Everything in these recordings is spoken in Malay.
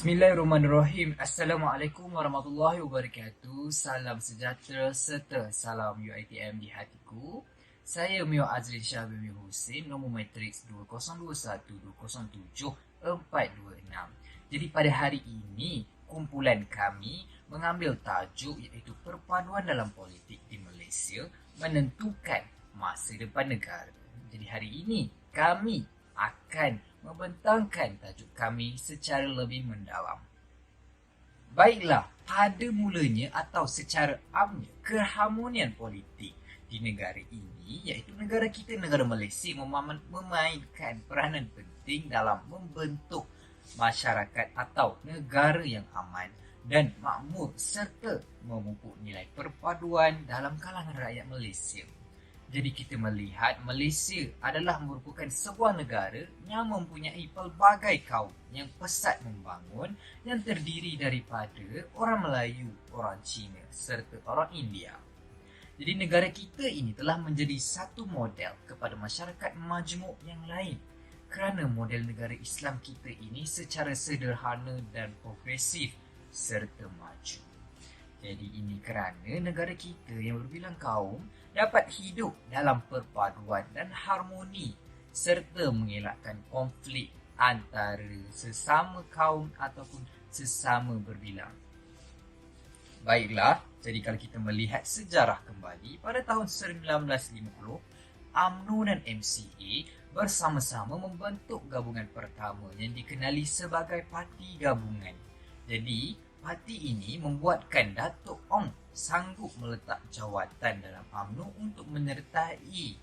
Bismillahirrahmanirrahim. Assalamualaikum warahmatullahi wabarakatuh. Salam sejahtera serta salam UiTM di hatiku. Saya Mio Azrin Syahbimi Hussein, nombor matriks 2021-207-426. Jadi pada hari ini, kumpulan kami mengambil tajuk iaitu perpaduan dalam politik di Malaysia menentukan masa depan negara. Jadi hari ini kami akan membentangkan tajuk kami secara lebih mendalam. Baiklah, pada mulanya atau secara amnya, keharmonian politik di negara ini, iaitu negara kita, negara Malaysia, memainkan peranan penting dalam membentuk masyarakat atau negara yang aman dan makmur serta memupuk nilai perpaduan dalam kalangan rakyat Malaysia. Jadi kita melihat Malaysia adalah merupakan sebuah negara yang mempunyai pelbagai kaum yang pesat membangun yang terdiri daripada orang Melayu, orang Cina serta orang India. Jadi negara kita ini telah menjadi satu model kepada masyarakat majmuk yang lain kerana model negara Islam kita ini secara sederhana dan progresif serta maju. Jadi ini kerana negara kita yang berbilang kaum dapat hidup dalam perpaduan dan harmoni serta mengelakkan konflik antara sesama kaum ataupun sesama berbilang. Baiklah, jadi kalau kita melihat sejarah kembali, pada tahun 1950, UMNO dan MCA bersama-sama membentuk gabungan pertama yang dikenali sebagai Parti Gabungan. Jadi, parti ini membuatkan Datuk Ong sanggup meletak jawatan dalam UMNO untuk menyertai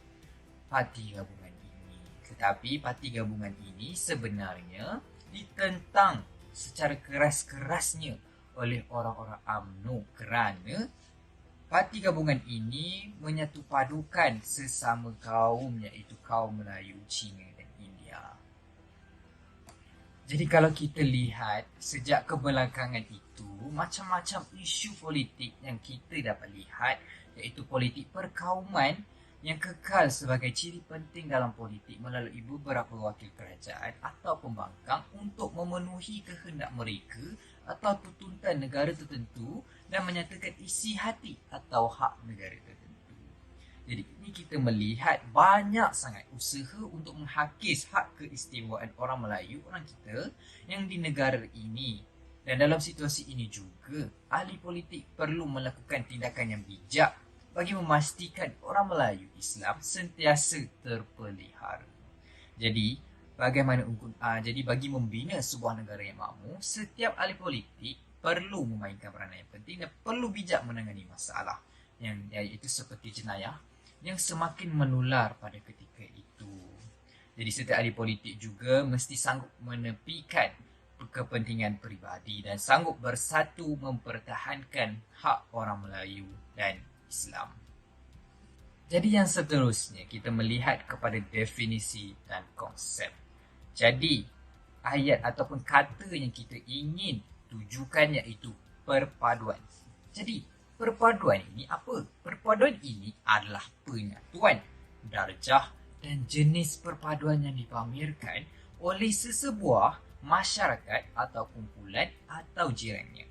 parti gabungan ini. Tetapi parti gabungan ini sebenarnya ditentang secara keras-kerasnya oleh orang-orang UMNO kerana parti gabungan ini menyatupadukan sesama kaum iaitu kaum Melayu, Cina dan India. Jadi kalau kita lihat sejak kebelakangan itu, macam-macam isu politik yang kita dapat lihat iaitu politik perkauman yang kekal sebagai ciri penting dalam politik melalui beberapa wakil kerajaan atau pembangkang untuk memenuhi kehendak mereka atau tuntutan negara tertentu dan menyatakan isi hati atau hak negara tertentu. Jadi ini kita melihat banyak sangat usaha untuk menghakis hak keistimewaan orang Melayu, orang kita yang di negara ini. Dan dalam situasi ini juga, ahli politik perlu melakukan tindakan yang bijak bagi memastikan orang Melayu Islam sentiasa terpelihara. Jadi, bagi membina sebuah negara yang makmur, setiap ahli politik perlu memainkan peranan yang penting dan perlu bijak menangani masalah yang iaitu seperti jenayah yang semakin menular pada ketika itu. Jadi setiap ahli politik juga mesti sanggup menepikan kepentingan peribadi dan sanggup bersatu mempertahankan hak orang Melayu dan Islam. Jadi yang seterusnya kita melihat kepada definisi dan konsep. Jadi ayat ataupun kata yang kita ingin tujukan iaitu perpaduan. Jadi perpaduan ini apa? Perpaduan ini adalah penyatuan darjah dan jenis perpaduan yang dipamerkan oleh sesebuah masyarakat atau kumpulan atau jirannya.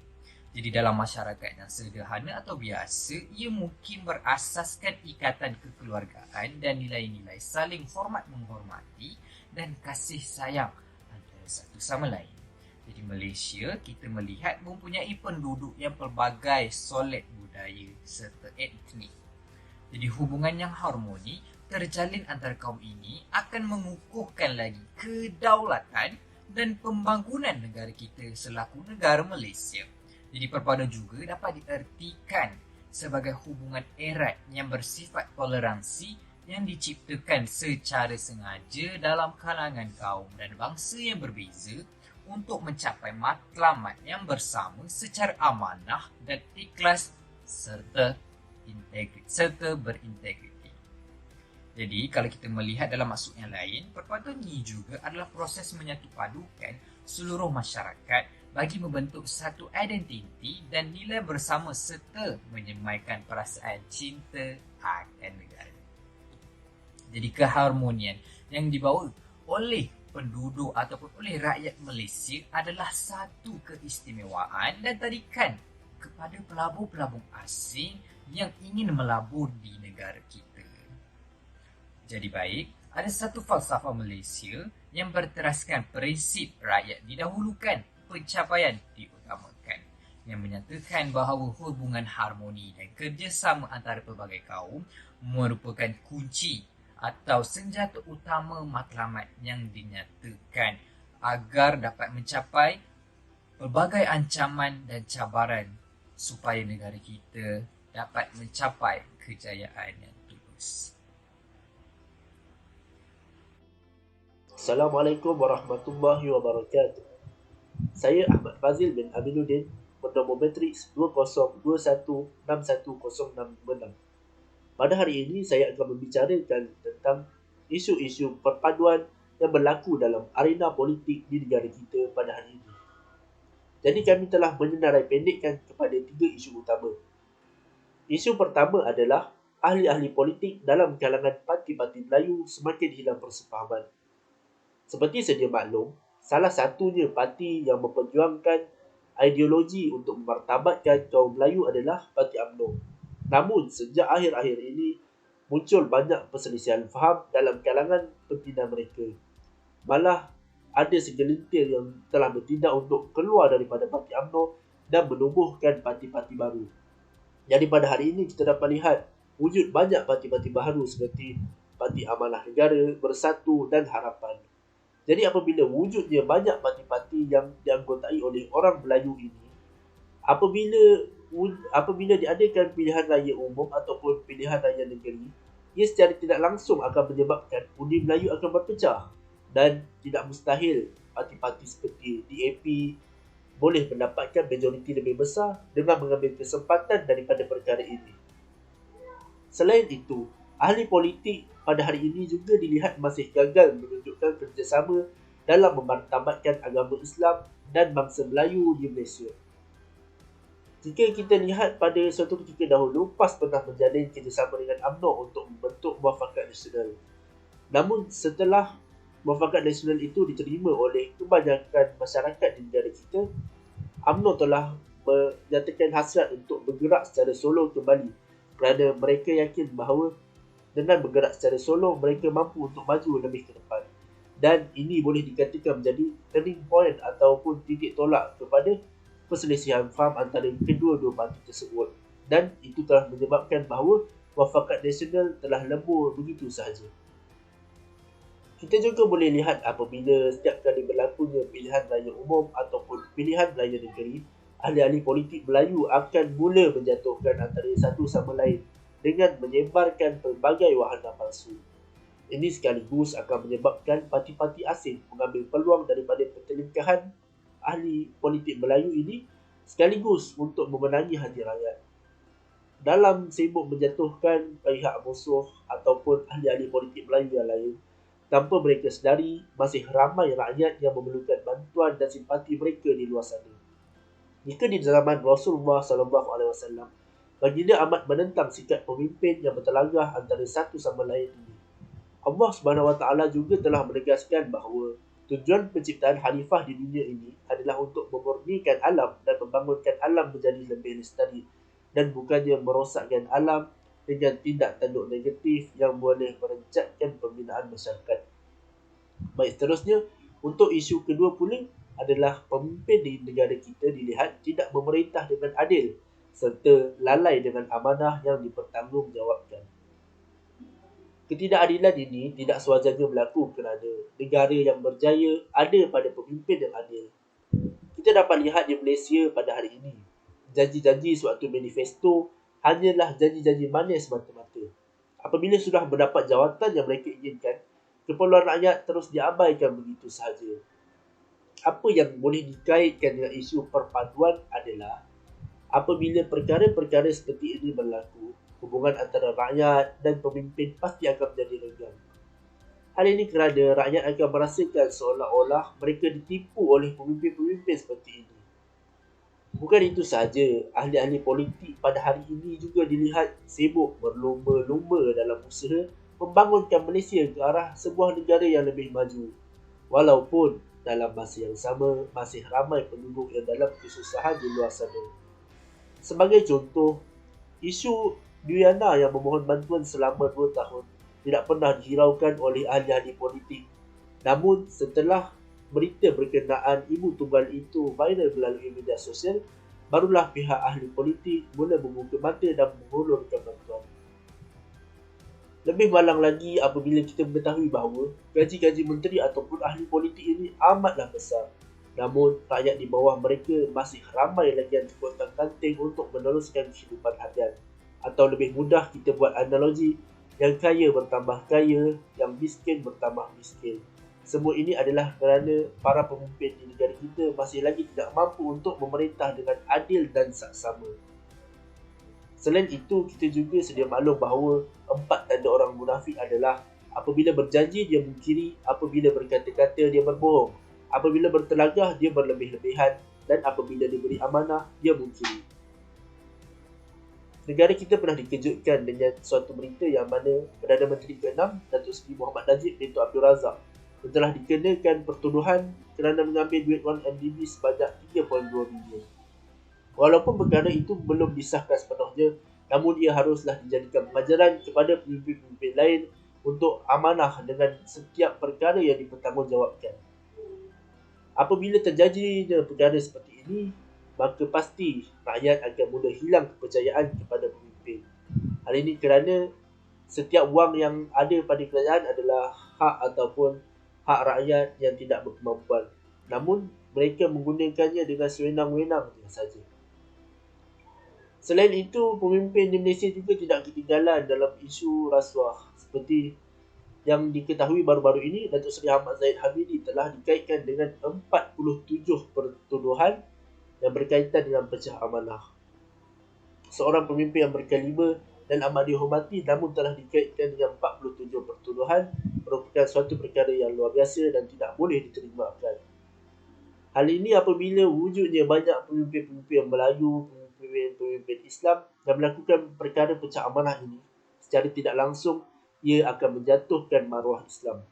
Jadi dalam masyarakat yang sederhana atau biasa, ia mungkin berasaskan ikatan kekeluargaan dan nilai-nilai saling hormat menghormati dan kasih sayang antara satu sama lain. Jadi Malaysia kita melihat mempunyai penduduk yang pelbagai solid budaya serta etnik. Jadi hubungan yang harmoni terjalin antara kaum ini akan mengukuhkan lagi kedaulatan dan pembangunan negara kita selaku negara Malaysia. Jadi perpaduan juga dapat diertikan sebagai hubungan erat yang bersifat toleransi yang diciptakan secara sengaja dalam kalangan kaum dan bangsa yang berbeza untuk mencapai matlamat yang bersama secara amanah dan ikhlas serta berintegriti. Jadi kalau kita melihat dalam maksud yang lain, perpaduan ini juga adalah proses menyatupadukan seluruh masyarakat bagi membentuk satu identiti dan nilai bersama serta menyemaikan perasaan cinta akan negara. Jadi keharmonian yang dibawa oleh penduduk ataupun oleh rakyat Malaysia adalah satu keistimewaan dan tarikan kepada pelabur-pelabur asing yang ingin melabur di negara kita. Jadi baik, ada satu falsafah Malaysia yang berteraskan prinsip rakyat didahulukan, pencapaian diutamakan, yang menyatakan bahawa hubungan harmoni dan kerjasama antara pelbagai kaum merupakan kunci atau senjata utama matlamat yang dinyatakan agar dapat mencapai pelbagai ancaman dan cabaran supaya negara kita dapat mencapai kejayaan yang tulus. Assalamualaikum warahmatullahi wabarakatuh. Saya Ahmad Fazil bin Aminuddin, bernombor matriks 2021610666. Pada hari ini saya akan membicarakan tentang isu-isu perpaduan yang berlaku dalam arena politik di negara kita pada hari ini. Jadi kami telah menyenarai pendekkan kepada 3 isu utama. Isu pertama adalah ahli-ahli politik dalam kalangan parti-parti Melayu semakin hilang persefahaman. Seperti sedia maklum, salah satunya parti yang memperjuangkan ideologi untuk memartabatkan kaum Melayu adalah Parti UMNO. Namun, sejak akhir-akhir ini, muncul banyak perselisihan faham dalam kalangan pembina mereka. Malah, ada segelintir yang telah bertindak untuk keluar daripada Parti UMNO dan menubuhkan parti-parti baru. Jadi pada hari ini kita dapat lihat wujud banyak parti-parti baru seperti Parti Amanah Negara, Bersatu dan Harapan. Jadi apabila wujudnya banyak parti-parti yang dianggotai oleh orang Melayu ini, apabila diadakan pilihan raya umum ataupun pilihan raya negeri, ia secara tidak langsung akan menyebabkan undi Melayu akan berpecah dan tidak mustahil parti-parti seperti DAP boleh mendapatkan majoriti lebih besar dengan mengambil kesempatan daripada perkara ini. Selain itu, ahli politik pada hari ini juga dilihat masih gagal menunjukkan kerjasama dalam memartabatkan agama Islam dan bangsa Melayu di Malaysia. Jika kita lihat pada suatu ketika dahulu, PAS pernah menjalin kerjasama dengan UMNO untuk membentuk Muafakat Nasional. Namun setelah Muafakat Nasional itu diterima oleh kebanyakan masyarakat di negara kita, UMNO telah menyatakan hasrat untuk bergerak secara solo kembali kerana mereka yakin bahawa dengan bergerak secara solo, mereka mampu untuk maju lebih ke depan. Dan ini boleh dikatakan menjadi turning point ataupun titik tolak kepada perselisihan faham antara kedua-dua parti tersebut. Dan itu telah menyebabkan bahawa Muafakat Nasional telah lembur begitu sahaja. Kita juga boleh lihat apabila setiap kali berlakunya pilihan raya umum ataupun pilihan raya negeri, ahli-ahli politik Melayu akan mula menjatuhkan antara satu sama lain dengan menyebarkan pelbagai wahana palsu. Ini sekaligus akan menyebabkan parti-parti asing mengambil peluang daripada pertelingkahan ahli politik Melayu ini sekaligus untuk memenangi hati rakyat. Dalam sibuk menjatuhkan pihak musuh ataupun ahli-ahli politik Melayu yang lain, tanpa mereka sedari, masih ramai rakyat yang memerlukan bantuan dan simpati mereka di luar sana. Jika di zaman Rasulullah SAW, baginda amat menentang sikap pemimpin yang bertelagah antara satu sama lain ini. Allah SWT juga telah menegaskan bahawa tujuan penciptaan khalifah di dunia ini adalah untuk memurnikan alam dan membangunkan alam menjadi lebih lestari dan bukannya merosakkan alam dengan tindak tanduk negatif yang boleh merencatkan pembinaan masyarakat. Baik, seterusnya, untuk isu kedua pula adalah pemimpin di negara kita dilihat tidak memerintah dengan adil serta lalai dengan amanah yang dipertanggungjawabkan. Ketidakadilan ini tidak sewajarnya berlaku kerana negara yang berjaya ada pada pemimpin yang adil. Kita dapat lihat di Malaysia pada hari ini, janji-janji suatu manifesto hanyalah janji-janji manis semata-mata. Apabila sudah mendapat jawatan yang mereka inginkan, keperluan rakyat terus diabaikan begitu sahaja. Apa yang boleh dikaitkan dengan isu perpaduan adalah apabila perkara-perkara seperti ini berlaku, hubungan antara rakyat dan pemimpin pasti akan menjadi renggang. Hal ini kerana rakyat akan merasakan seolah-olah mereka ditipu oleh pemimpin-pemimpin seperti ini. Bukan itu sahaja, ahli-ahli politik pada hari ini juga dilihat sibuk berlumba-lumba dalam usaha membangunkan Malaysia ke arah sebuah negara yang lebih maju. Walaupun dalam masa yang sama masih ramai penduduk yang dalam kesusahan di luar sana. Sebagai contoh, isu Diana yang memohon bantuan selama 2 tahun tidak pernah dihiraukan oleh ahli-ahli politik. Namun setelah berita berkenaan ibu tunggal itu viral melalui media sosial, barulah pihak ahli politik mula membuka mata dan mengulurkan bantuan. Lebih malang lagi apabila kita mengetahui bahawa gaji-gaji menteri ataupun ahli politik ini amatlah besar. Namun, rakyat di bawah mereka masih ramai lagi yang terkotak-kanting untuk meneruskan kehidupan harian. Atau lebih mudah kita buat analogi, yang kaya bertambah kaya, yang miskin bertambah miskin. Semua ini adalah kerana para pemimpin di negara kita masih lagi tidak mampu untuk memerintah dengan adil dan saksama. Selain itu, kita juga sedia maklum bahawa 4 tanda orang munafik adalah apabila berjanji dia mungkiri, apabila berkata-kata dia berbohong, apabila bertelagah dia berlebih-lebihan, dan apabila diberi amanah dia mungkiri. Negara kita pernah dikejutkan dengan suatu berita yang mana Perdana Menteri ke-6 Datuk Seri Muhammad Najib Datuk Abdul Razak yang telah dikenakan pertuduhan kerana mengambil duit 1MDB sebanyak 3.2 bilion. Walaupun perkara itu belum disahkan sepenuhnya, namun ia haruslah dijadikan pengajaran kepada pemimpin-pemimpin lain untuk amanah dengan setiap perkara yang dipertanggungjawabkan. Apabila terjadinya perkara seperti ini, maka pasti rakyat akan mula hilang kepercayaan kepada pemimpin. Hal ini kerana setiap wang yang ada pada kerajaan adalah hak ataupun hak rakyat yang tidak berkemampuan. Namun, mereka menggunakannya dengan sewenang-wenang saja. Selain itu, pemimpin di Malaysia juga tidak ketinggalan dalam isu rasuah. Seperti yang diketahui baru-baru ini, Datuk Seri Ahmad Zahid Hamidi telah dikaitkan dengan 47 pertuduhan yang berkaitan dengan pecah amanah. Seorang pemimpin yang berkaliber dan amat dihormati namun telah dikaitkan dengan 47 pertuduhan merupakan suatu perkara yang luar biasa dan tidak boleh diterimakan. Hal ini apabila wujudnya banyak pemimpin-pemimpin Melayu, pemimpin Islam yang melakukan perkara pecah amanah ini, secara tidak langsung ia akan menjatuhkan maruah Islam.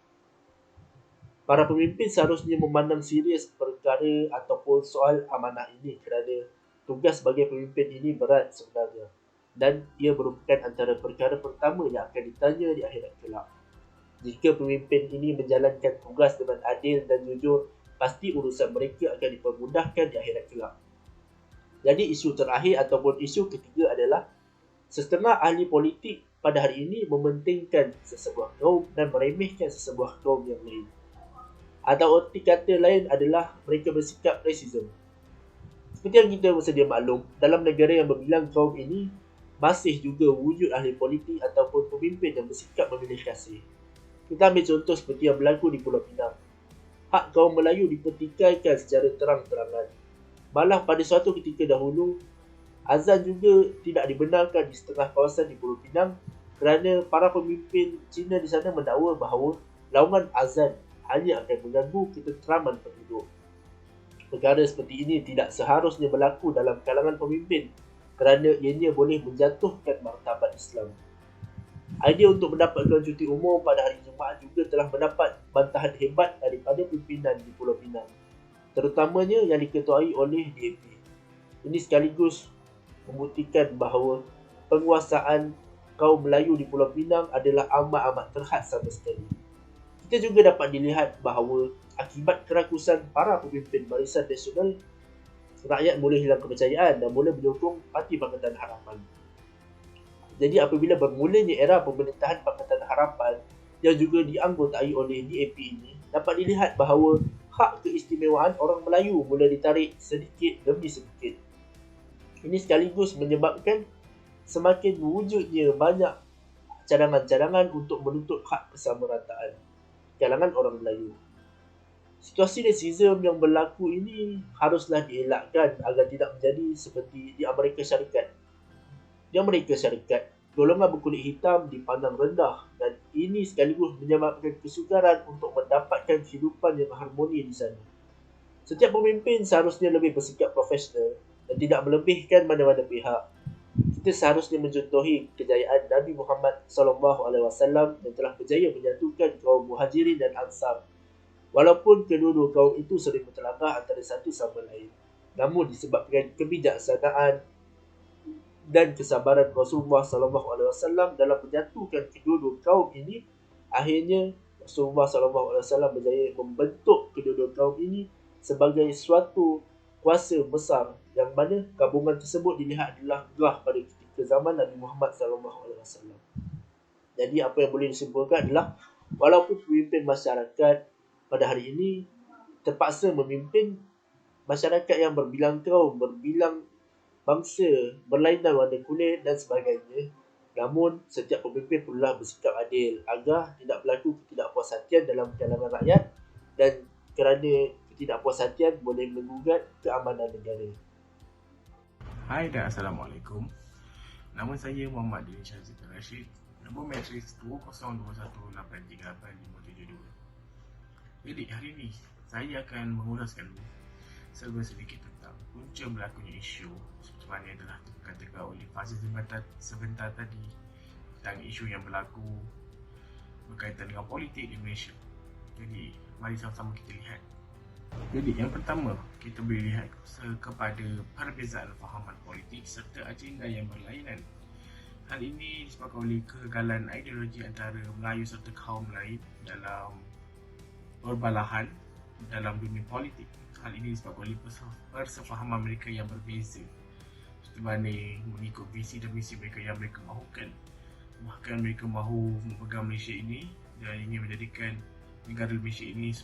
Para pemimpin seharusnya memandang serius perkara ataupun soal amanah ini kerana tugas sebagai pemimpin ini berat sebenarnya dan ia merupakan antara perkara pertama yang akan ditanya di akhirat kelak. Jika pemimpin ini menjalankan tugas dengan adil dan jujur, pasti urusan mereka akan dipermudahkan di akhirat kelak. Jadi isu terakhir ataupun isu ketiga adalah setengah ahli politik pada hari ini mementingkan sesebuah kaum dan meremehkan sesebuah kaum yang lain. Atau arti kata lain adalah mereka bersikap racism. Seperti yang kita bersedia maklum, dalam negara yang berbilang kaum ini masih juga wujud ahli politik ataupun pemimpin yang bersikap memilih kasih. Kita ambil contoh seperti yang berlaku di Pulau Pinang. Hak kaum Melayu dipertikaikan secara terang-terangan. Malah pada suatu ketika dahulu, azan juga tidak dibenarkan di setengah kawasan di Pulau Pinang kerana para pemimpin Cina di sana mendakwa bahawa laungan azan hanya akan mengganggu ketenteraman penduduk. Perkara seperti ini tidak seharusnya berlaku dalam kalangan pemimpin kerana ianya boleh menjatuhkan martabat Islam. Idea untuk mendapatkan cuti umum pada hari Jumaat juga telah mendapat bantahan hebat daripada pimpinan di Pulau Pinang, terutamanya yang diketuai oleh DAP. Ini sekaligus membuktikan bahawa penguasaan kaum Melayu di Pulau Pinang adalah amat-amat terhad sama sekali. Kita juga dapat dilihat bahawa akibat kerakusan para pemimpin Barisan Nasional, rakyat mula hilang kepercayaan dan mula menyokong Parti Pakatan Harapan. Jadi apabila bermulanya era pemerintahan Pakatan Harapan yang juga dianggotai oleh DAP ini, dapat dilihat bahawa hak keistimewaan orang Melayu mula ditarik sedikit demi sedikit. Ini sekaligus menyebabkan semakin wujudnya banyak cadangan-cadangan untuk menuntut hak kesamarataan kalangan orang Melayu. Situasi rasisme yang berlaku ini haruslah dielakkan agar tidak menjadi seperti di Amerika Syarikat. Di Amerika Syarikat, golongan berkulit hitam dipandang rendah dan ini sekaligus menyebabkan kesukaran untuk mendapatkan kehidupan yang harmoni di sana. Setiap pemimpin seharusnya lebih bersikap profesional dan tidak melebihkan mana-mana pihak. Kita seharusnya mencontohi kejayaan Nabi Muhammad SAW yang telah berjaya menyatukan kaum Muhajirin dan Ansar. Walaupun kedua-dua kaum itu sering bertelagah antara satu sama lain, namun disebabkan kebijaksanaan dan kesabaran Rasulullah SAW dalam menyatukan kedua-dua kaum ini, akhirnya Rasulullah SAW berjaya membentuk kedua-dua kaum ini sebagai suatu kuasa besar, yang mana gabungan tersebut dilihat adalah gah pada ketika zaman Nabi Muhammad SAW. Jadi apa yang boleh disimpulkan adalah, walaupun pemimpin masyarakat pada hari ini terpaksa memimpin masyarakat yang berbilang kaum, berbilang bangsa, berlainan warna kulit dan sebagainya, namun setiap pemimpin perlulah bersikap adil agar tidak berlaku ketidakpuashatian dalam kalangan rakyat, dan kerana ketidakpuashatian boleh menggugat keamanan negara. Hai dan Assalamualaikum. Nama saya Muhammad Dini Syazid Rashid. Nombor matris 2021838572. Jadi hari ini saya akan menguraskan serba sedikit tentang punca berlakunya isu seperti mana yang telah dikatakan oleh Fazil sebentar tadi tentang isu yang berlaku berkaitan dengan politik di Malaysia. Jadi mari sama-sama kita lihat. Jadi yang pertama, kita boleh lihat kepada perbezaan fahaman politik serta agenda yang berlainan. Hal ini disebabkan oleh kegagalan ideologi antara Melayu serta kaum lain dalam berbalahan dalam dunia politik. Hal ini disebabkan oleh persefahaman mereka yang berbeza, seperti mana mengikut visi dan misi mereka yang mereka mahukan. Bahkan mereka mahu memegang Malaysia ini dan ingin menjadikan negara Malaysia ini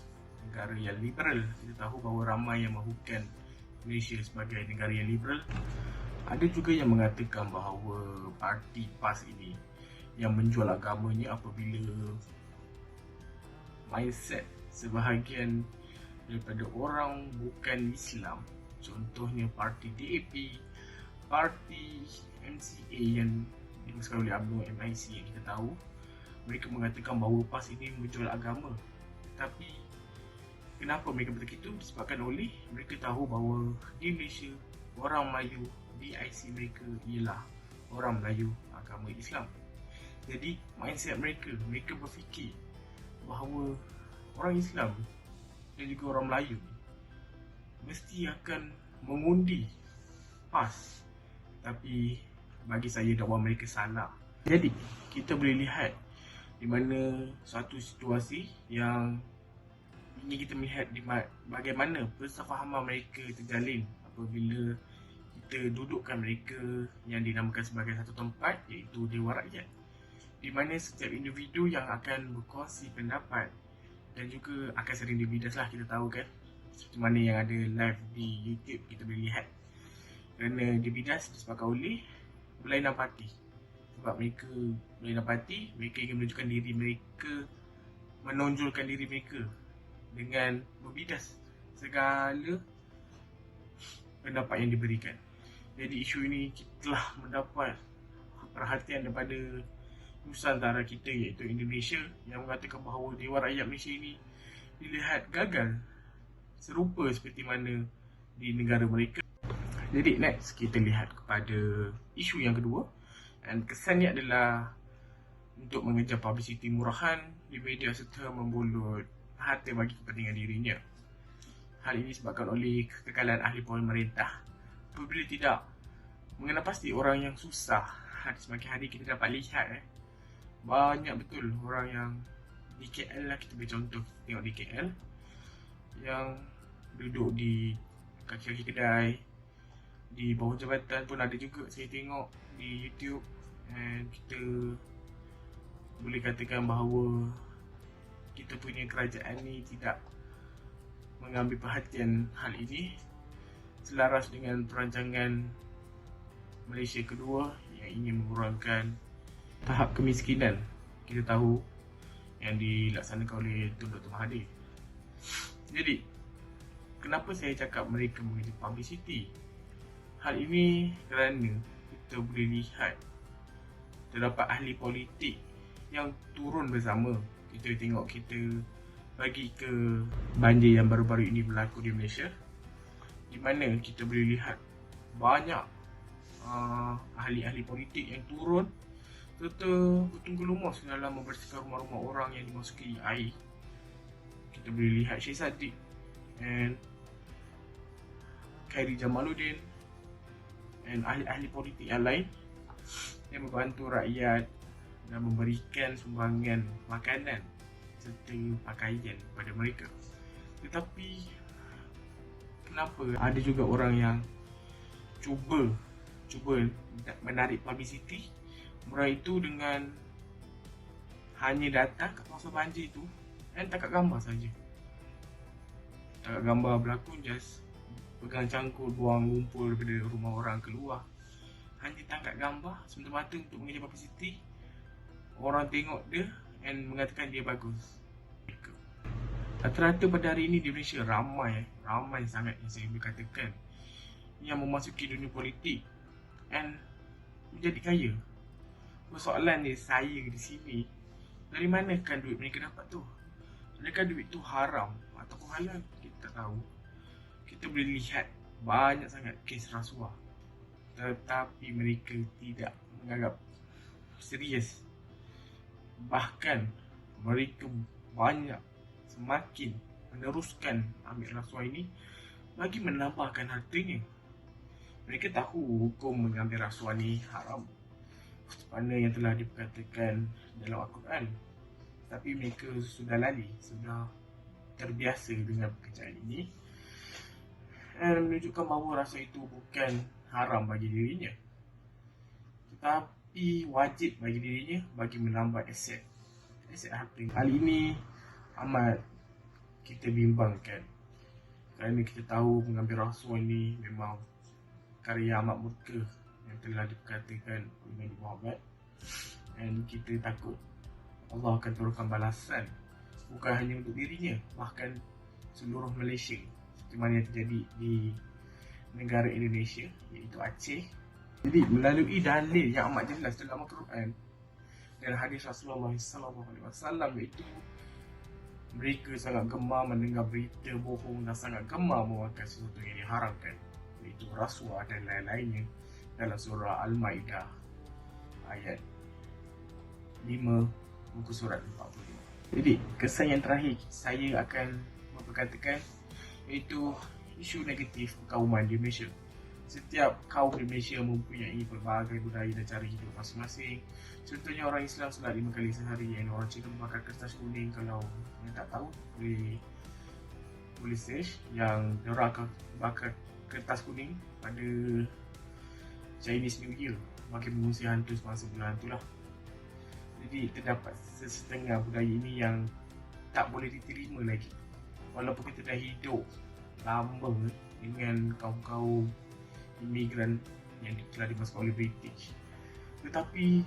negara yang liberal. Kita tahu bahawa ramai yang mahukan Malaysia sebagai negara yang liberal. Ada juga yang mengatakan bahawa parti PAS ini yang menjual agamanya apabila mindset sebahagian daripada orang bukan Islam, contohnya parti DAP, parti MCA yang dimasukkan oleh UMNO MIC yang kita tahu, mereka mengatakan bahawa PAS ini menjual agama. Tapi kenapa mereka begitu? Disebabkan oleh mereka tahu bahawa di Malaysia orang Melayu di IC mereka ialah orang Melayu agama Islam. Jadi mindset mereka berfikir bahawa orang Islam dan juga orang Melayu mesti akan mengundi PAS. Tapi bagi saya dakwah mereka salah. Jadi kita boleh lihat di mana suatu situasi yang ingin kita melihat di bagaimana persefahaman mereka terjalin apabila kita dudukkan mereka yang dinamakan sebagai satu tempat, iaitu Dewan Rakyat, di mana setiap individu yang akan berkongsi pendapat dan juga akan sering dibidas lah, kita tahu kan, seperti mana yang ada live di YouTube kita boleh lihat. Kerana dibidas disebabkan oleh berlainan parti. Sebab mereka berlainan parti, mereka ingin menunjukkan diri mereka, menonjolkan diri mereka dengan berbidas segala pendapat yang diberikan. Jadi isu ini telah mendapat perhatian daripada Nusantara kita, iaitu Indonesia, yang mengatakan bahawa Dewan Rakyat Malaysia ini dilihat gagal serupa seperti mana di negara mereka. Jadi next kita lihat kepada isu yang kedua, dan kesannya adalah untuk mengejar publicity murahan di media serta membulut harta bagi kepentingan dirinya. Hal ini disebabkan oleh kekekalan ahli pemerintah. Apabila tidak mengenal pasti orang yang susah, semakin hari kita dapat lihat banyak betul orang yang di KL lah, kita beri contoh, tengok di KL yang duduk di kaki-kaki kedai, di bawah jabatan pun ada juga saya tengok di YouTube. Dan kita boleh katakan bahawa kita punya kerajaan ni tidak mengambil perhatian hal ini, selaras dengan perancangan Malaysia kedua yang ingin mengurangkan tahap kemiskinan. Kita tahu yang dilaksanakan oleh Tun Dr. Mahathir. Jadi kenapa saya cakap mereka mengejar publicity? Hal ini kerana kita boleh lihat terdapat ahli politik yang turun bersama. Kita tengok, kita bagi ke banjir yang baru-baru ini berlaku di Malaysia, di mana kita boleh lihat banyak ahli-ahli politik yang turun serta bertunggu lumus dalam membersihkan rumah-rumah orang yang dimasuki air. kita boleh lihat Syed Saddiq and Khairi Jamaluddin dan ahli-ahli politik yang lain yang membantu rakyat dan memberikan sumbangan makanan serta pakaian kepada mereka. Tetapi kenapa ada juga orang yang cuba menarik publicity orang itu dengan hanya datang ke kawasan banjir itu dan tangkap gambar saja. Tangkap gambar berlakon, just pegang cangkul, buang lumpur daripada rumah orang keluar. Hanya tangkap gambar semata-mata untuk mengejar publicity. Orang tengok dia dan mengatakan dia bagus. Rata-rata pada hari ini di Malaysia ramai sangat yang saya boleh katakan yang memasuki dunia politik dan menjadi kaya. Persoalan dia, saya di sini, dari manakah duit mereka dapat tu? Adakah duit tu haram ataupun halal? Kita tak tahu. Kita boleh lihat banyak sangat kes rasuah, tetapi mereka tidak menganggap serius. Bahkan mereka semakin meneruskan ambil rasuah ini bagi menambahkan hartanya. Mereka tahu hukum mengambil rasuah ni haram, mana yang telah diperkatakan dalam Al-Quran. Tapi mereka sudah lali, sudah terbiasa dengan pekerjaan ini dan menunjukkan bahawa rasuah itu bukan haram bagi dirinya, tetapi wajib bagi dirinya bagi menambah aset harta. Hal ini amat kita bimbangkan kerana kita tahu mengambil rasuah ini memang karya amat murka yang telah diperkatakan oleh Nabi Muhammad, dan kita takut Allah akan turunkan balasan bukan hanya untuk dirinya, bahkan seluruh Malaysia, seperti mana yang terjadi di negara Indonesia iaitu Aceh. Jadi melalui dalil yang amat jelas dalam Al-Quran dan hadis Rasulullah SAW, iaitu mereka sangat gemar mendengar berita bohong dan sangat gemar memakan sesuatu yang diharamkan, iaitu rasuah dan lain-lainnya, dalam surah Al-Ma'idah ayat 5 muka surat 45. Jadi kesan yang terakhir saya akan memperkatakan iaitu isu negatif perkauman di Malaysia. Setiap kaum di Malaysia mempunyai pelbagai budaya dan cara hidup masing-masing. Contohnya orang Islam solat 5 kali sehari, yang orang Cina makan kertas kuning. Kalau yang tak tahu boleh search, yang diorang akan bakar kertas kuning pada Chinese New Year bagi mengusir hantu semasa bulan hantu lah. Jadi terdapat setengah budaya ini yang tak boleh diterima lagi, walaupun kita dah hidup lama dengan kaum-kaum imigran yang telah dimasukkan oleh British. Tetapi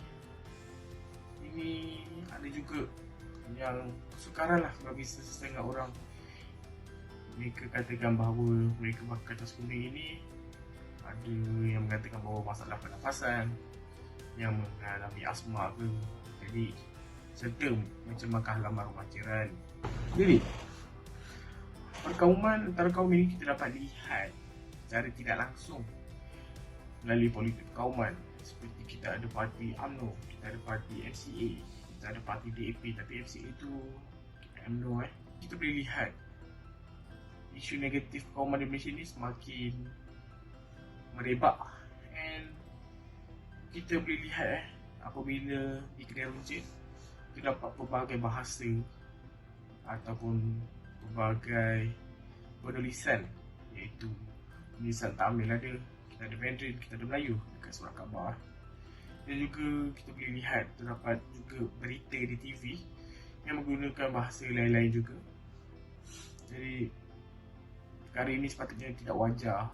ini ada juga yang sukaran lah bagi setengah orang. Mereka katakan bahawa mereka makan kertas kuning ini, ada yang mengatakan bahawa masalah pernafasan, yang mengalami asma ke, jadi serta mencemahkan halaman rumah jiran. Jadi perkauman antara kaum ini kita dapat lihat secara tidak langsung melalui politik perkauman. Seperti kita ada parti UMNO, kita ada parti MCA, kita ada parti DAP. Tapi MCA itu UMNO kita boleh lihat isu negatif perkauman di Malaysia ni semakin merebak, and kita boleh lihat apabila di kedai runcit terdapat pelbagai bahasa ataupun pelbagai penulisan, iaitu penulisan Tamil ada, kita ada Mandarin, kita ada Melayu dekat surat khabar. Dan juga kita boleh lihat terdapat juga berita di TV yang menggunakan bahasa lain-lain juga. Jadi perkara ini sepatutnya tidak wajar,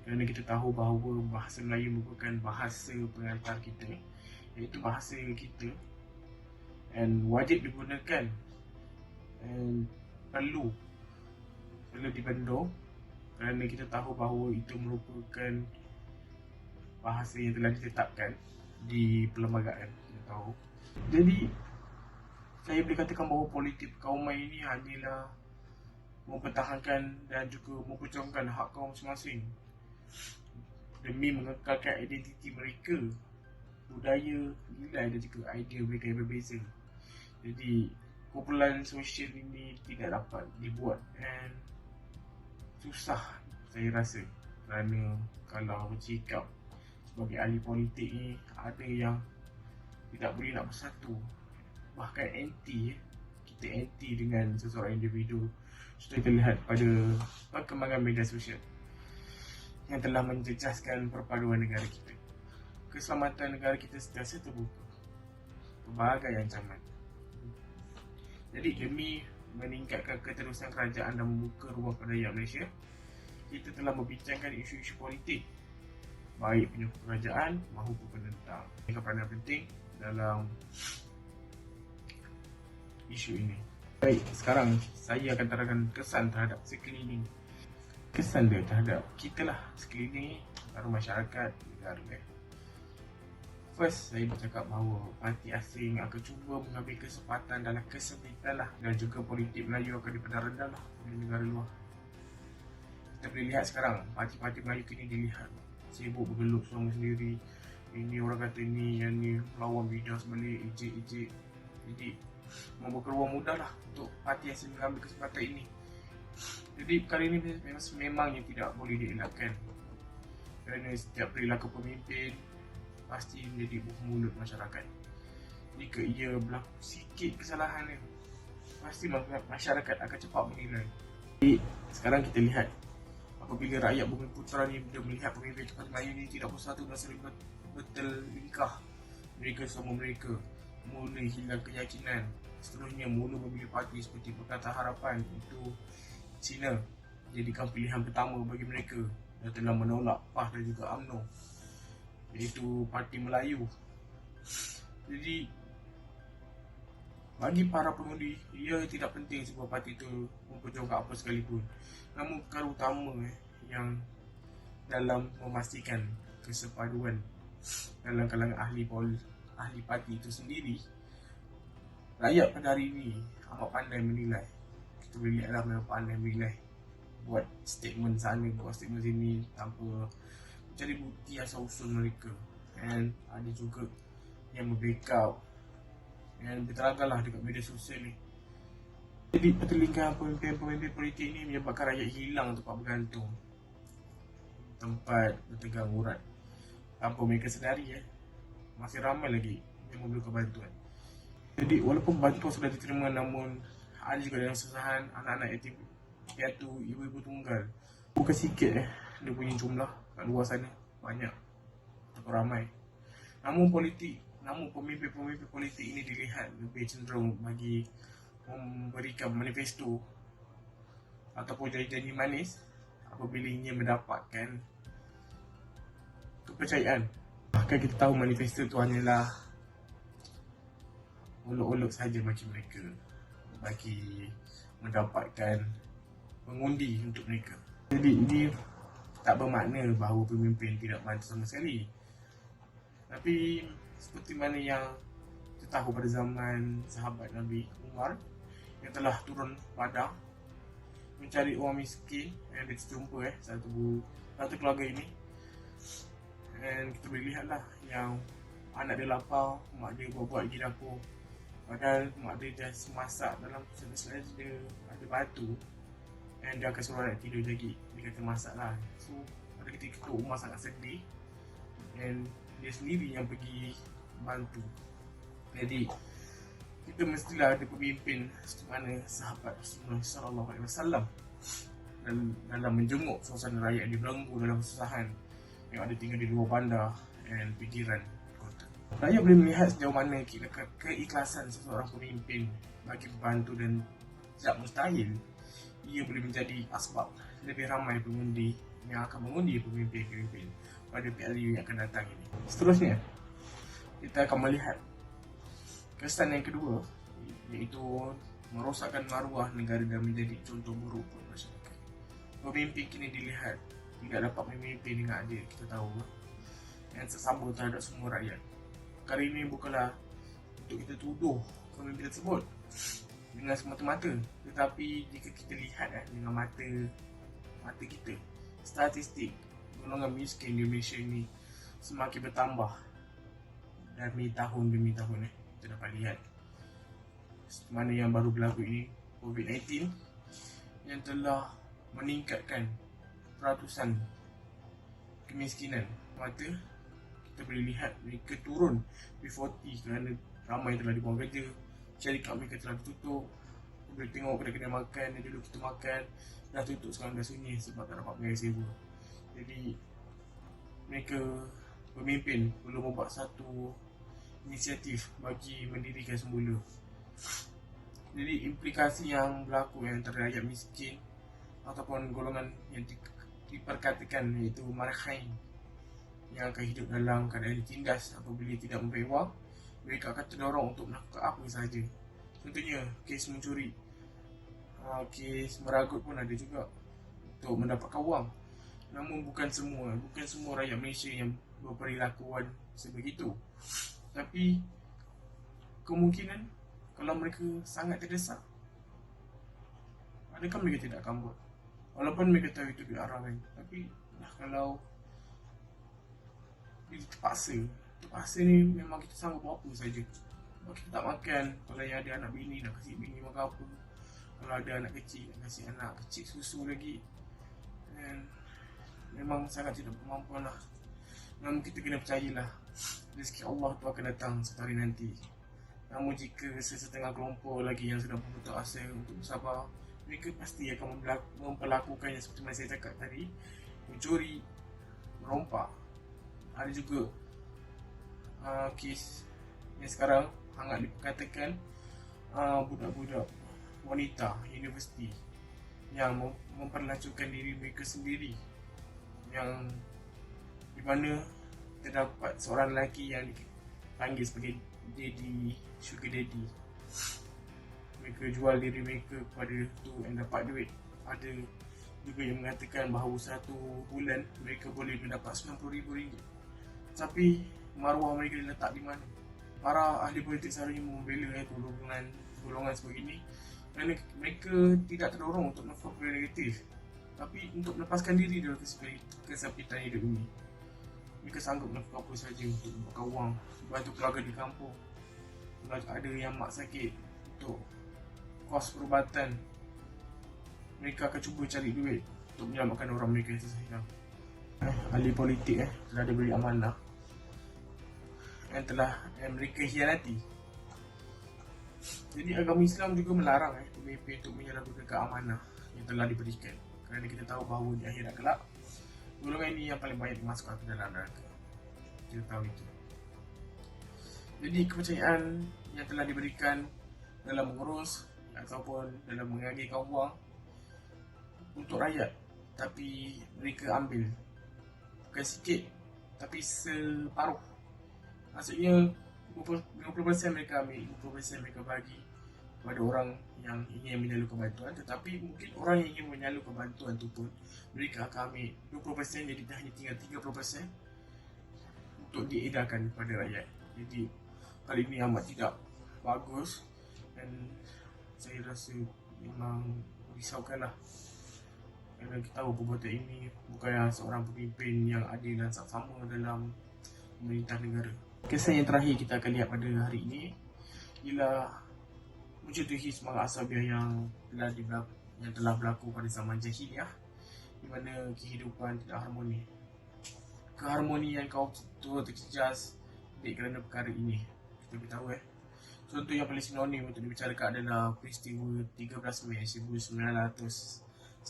kerana kita tahu bahawa bahasa Melayu merupakan bahasa pengantar kita, iaitu bahasa kita, dan wajib digunakan dan perlu dibendung, kerana kita tahu bahawa itu merupakan bahasa yang telah ditetapkan di perlembagaan, kita tahu. Jadi saya boleh katakan bahawa politik perkauman ini hanyalah mempertahankan dan juga memperjuangkan hak kaum masing-masing demi mengekalkan identiti mereka, budaya, nilai dan juga idea mereka yang berbeza. Jadi kumpulan sosial ini tidak dapat dibuat, dan susah saya rasa, kerana kalau bercakap sebagai ahli politik ni, ada yang tidak boleh nak bersatu, bahkan anti. Kita anti dengan seseorang individu. Sudah kita lihat pada perkembangan media sosial yang telah menjejaskan perpaduan negara kita. Keselamatan negara kita sentiasa terbuka pelbagai ancaman. Jadi demi meningkatkan keterusan kerajaan dan membuka ruang pada rakyat Malaysia, kita telah membincangkan isu-isu politik, baik penyokong kerajaan maupun penentang. Ini peranan penting dalam isu ini. Baik, sekarang saya akan terangkan kesan terhadap sekeliling. Kesan dia terhadap kita lah, sekeliling, baru masyarakat, negara. First, saya bercakap bahawa parti asing akan cuba mengambil kesempatan dalam kesempitan lah, dan juga politik Melayu akan dipandang rendah lah oleh negara luar. Kita boleh lihat sekarang, parti-parti Melayu kini dilihat sibuk bergelut seorang sendiri. Ini orang kata ni, yang ni melawan bidas balik, ejek-ejek. Jadi membuka ruang mudah lah untuk parti asing mengambil kesempatan ini. Jadi perkara ini memangnya tidak boleh dielakkan, kerana setiap perilaku pemimpin pasti menjadi buah mulut masyarakat. Jika ia berlaku sikit kesalahan ni, pasti masyarakat akan cepat menilai. Jadi sekarang kita lihat, apabila rakyat Bumi Putra ni dia melihat pemimpin tempat Melayu ni tidak bersatu dan sering bertelingkah, mereka sama mereka mula hilang keyakinan. Seterusnya mula memilih parti seperti Pakatan Harapan untuk China jadikan pilihan pertama bagi mereka, dan telah menolak PAS dan juga UMNO, iaitu Parti Melayu. Jadi bagi para pengundi, ia tidak penting sebuah parti itu memperjuangkan apa sekalipun. Namun perkara utama yang dalam memastikan kesepaduan dalam kalangan ahli parti itu sendiri, rakyat pada hari ini amat pandai menilai. Kita boleh lihatlah memang pandai menilai, buat statement sana, buat statement sini tanpa mencari bukti asal usul mereka. Dan ada juga yang membackup dan berteragalah dekat media sosial ni. Jadi pertelingkahan pemimpin-pemimpin politik ni menyebabkan rakyat hilang tempat bergantung, tempat bertegang urat, tanpa mereka sedari masih ramai lagi yang memerlukan bantuan. Jadi walaupun bantuan sudah diterima, namun ada juga yang kesusahan, anak-anak yatim piatu, ibu-ibu tunggal. Bukan sikit dia punya jumlah kat luar sana, banyak, cukup ramai. Namun pemimpin-pemimpin politik ini dilihat lebih cenderung bagi memberikan manifesto ataupun janji-janji manis apabila ingin mendapatkan kepercayaan. Bahkan kita tahu manifesto itu hanyalah olok-olok saja bagi mereka, bagi mendapatkan mengundi untuk mereka. Jadi ini tak bermakna bahawa pemimpin tidak bantu sama sekali. Tapi seperti mana yang kita tahu pada zaman sahabat Nabi Umar yang telah turun padang mencari orang miskin, yang dia terjumpa satu keluarga ini, dan kita boleh lihatlah yang anak dia lapar, mak dia buat pergi dapur, padahal mak dia just masak dalam selesa dia ada batu, dan dia akan suruh anak tidur lagi. Dia kata masak lah. So pada ketika itu Umar sangat sedih, dan dia sendiri yang pergi bantu. Jadi kita mestilah ada pemimpin seperti mana sahabat Rasulullah SAW dalam menjenguk suasana rakyat di belenggu dalam kesusahan yang ada tinggal di luar bandar dan pinggiran kota. Rakyat boleh melihat sejauh mana keikhlasan seseorang pemimpin bagi membantu, dan tidak mustahil ia boleh menjadi asbab lebih ramai pengundi yang akan mengundi pemimpin-pemimpin pada PLU yang akan datang ini. Seterusnya, kita akan melihat kesan yang kedua, iaitu merosakkan maruah negara dan menjadi contoh buruk buat masyarakat. Pemimpin kini dilihat tidak dapat memimpin dengan adil, kita tahu, yang sesama terhadap semua rakyat. Perkara ini bukanlah untuk kita tuduh pemimpin tersebut dengan semata-mata, tetapi jika kita lihat dengan mata kita, statistik golongan miskin di Malaysia ini semakin bertambah demi tahun. Kita dapat lihat mana yang baru berlaku ini, COVID-19, yang telah meningkatkan peratusan kemiskinan. Maka kita boleh lihat mereka turun B40 kerana ramai telah dibuang kerja, syarikat mereka telah ditutup. Kita boleh tengok kedai-kedai makan yang dulu kita makan dah tutup, sekarang dah sunyi sebab tak dapat bayar sewa. Jadi mereka pemimpin perlu membuat satu inisiatif bagi mendirikan semula. Jadi implikasi yang berlaku yang antara rakyat miskin ataupun golongan yang diperkatakan iaitu marhain yang akan hidup dalam keadaan ditindas apabila tidak membayar wang, mereka akan terdorong untuk melakukan apa sahaja. Contohnya kes mencuri, kes meragut pun ada juga untuk mendapatkan wang. Namun bukan semua rakyat Malaysia yang berperilakuan sebegitu. Tapi kemungkinan kalau mereka sangat terdesak, adakah mereka tidak akan buat? Walaupun mereka tahu itu diarahkan, tapi kalau terpaksa ni memang kita sanggup buat apa saja. Kalau kita tak makan, kalau yang ada anak bini nak kasih bini makan apa, kalau ada anak kecil nak kasih anak kecil susu lagi. Dan memang sangat tidak berkemampuan lah. Namun kita kena percayalah, rezeki Allah tu akan datang satu hari nanti. Namun jika sesetengah kelompok lagi yang sudah berputus asa untuk bersabar, mereka pasti akan memperlakukannya seperti mana saya cakap tadi, mencuri, merompak. Ada juga kes yang sekarang hangat diperkatakan budak-budak wanita universiti yang memperlacukan diri mereka sendiri, yang di mana terdapat seorang lelaki yang dipanggil sebagai daddy, sugar daddy. Mereka jual diri mereka kepada tu yang dapat duit. Ada juga yang mengatakan bahawa satu bulan mereka boleh mendapat RM90,000. Tapi maruah mereka diletak di mana? Para ahli politik selalunya membela golongan sebegini kerana mereka tidak terdorong untuk melakukan perkara negatif, tapi untuk melepaskan diri dari kesempitan hidup ini. Mereka sanggup melakukan apa saja untuk membuka wang, bantu keluarga di kampung. Kalau ada yang mak sakit, untuk kos perubatan, mereka akan cuba cari duit untuk menyelamatkan orang mereka yang tersayang. Ahli politik telah diberi amanah yang telah mereka hianati. Jadi agama Islam juga melarang pemimpin untuk menyalahgunakan keamanah yang telah diberikan, kerana kita tahu bahawa di akhirat kelak golongan ini yang paling banyak dimasukkan ke dalam neraka. Kita tahu itu. Jadi kepercayaan yang telah diberikan dalam mengurus ataupun dalam mengagihkan wang untuk rakyat, tapi mereka ambil bukan sikit tapi separuh. Maksudnya 50% mereka ambil, 50% mereka bagi kepada orang yang ingin menyalurkan bantuan. Tetapi mungkin orang yang ingin menyalurkan bantuan tu pun mereka akan ambil 20%, jadi hanya tinggal 30% untuk diedarkan kepada rakyat. Jadi hal ini amat tidak bagus dan saya rasa memang risaukanlah, kerana kita tahu perbuatan ini bukanlah seorang pemimpin yang adil dan saksama dalam pemerintah negara. Kisah yang terakhir kita akan lihat pada hari ini ialah mencontohi semangat asabiah yang telah berlaku pada zaman jahiliah, di mana kehidupan tidak harmoni. Keharmonian kaum tua terjejas kerana perkara ini. Kita beritahu contoh yang paling sinonim untuk dibicarakan adalah peristiwa 13 Mei 1969.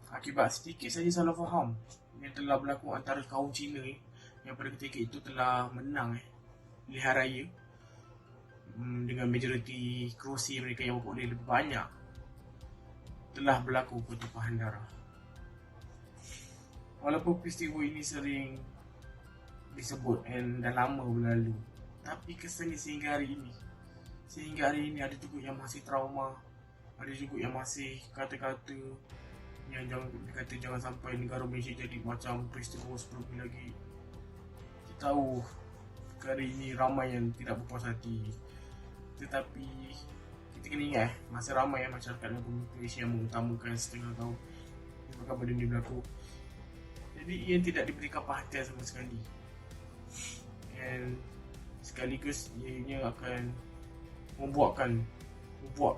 Akibat sedikit saja salah faham yang telah berlaku antara kaum Cina yang pada ketika itu telah menang pilihan raya dengan majoriti kerusi mereka yang memperoleh lebih banyak, telah berlaku pertumpahan darah. Walaupun peristiwa ini sering disebut dan dah lama berlalu, tapi kesannya sehingga hari ini ada juga yang masih trauma, ada juga yang masih kata-kata yang jangan sampai negara Malaysia jadi macam peristiwa sebelum ini lagi. Kita tahu kali ini ramai yang tidak berpuas hati, tetapi kita kena ingat masih ramai masyarakat dan Malaysia yang mengutamakan setengah tahun menyebabkan benda ini berlaku. Jadi ia tidak diberikan perhatian sama sekali. Dan sekaligus ianya akan membuatkan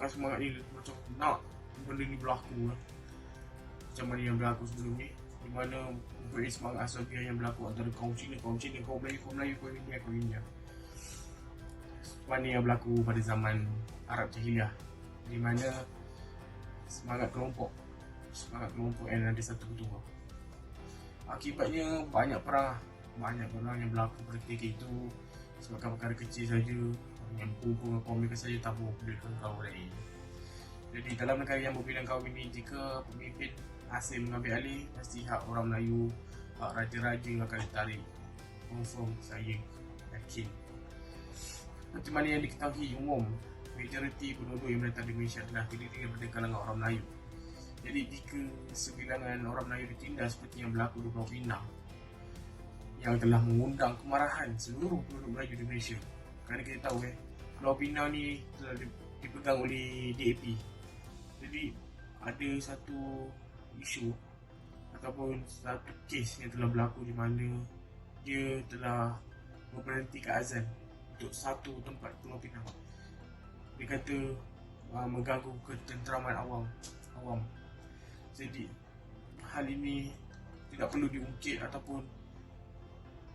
semangat dia macam nak benda ni berlaku lah. Macam mana yang berlaku sebelum ni, di mana memberi semangat asabiah yang berlaku antara kaum Cina, kaum Melayu, kaum India. Mana yang berlaku pada zaman Arab Jahiliyah, di mana semangat kelompok yang ada satu ketua. Akibatnya banyak perang yang berlaku pada ketika itu sebabkan perkara kecil saja yang berhubung dengan kaum mereka saja tak mempedulikan kaum lain. Jadi dalam negara yang berbeza kaum ini, jika pemimpin asing mengambil alih, pasti hak orang Melayu, hak raja-raja akan ditarik. Confirm, saya yakin. Seperti mana yang diketahui umum, majoriti penduduk yang menetap di Malaysia adalah terdiri daripada kalangan orang Melayu. Jadi jika sebilangan orang Melayu ditindas seperti yang berlaku di Pulau Pinang, yang telah mengundang kemarahan seluruh penduduk Melayu di Malaysia. Kerana kita tahu Pulau Pinang ni telah dipegang oleh DAP. Jadi ada satu isu ataupun satu kes yang telah berlaku di mana dia telah memberhentikan azan untuk satu tempat Pulau Pinang. Dia kata mengganggu ketenteraman awam. Jadi hal ini tidak perlu diungkit ataupun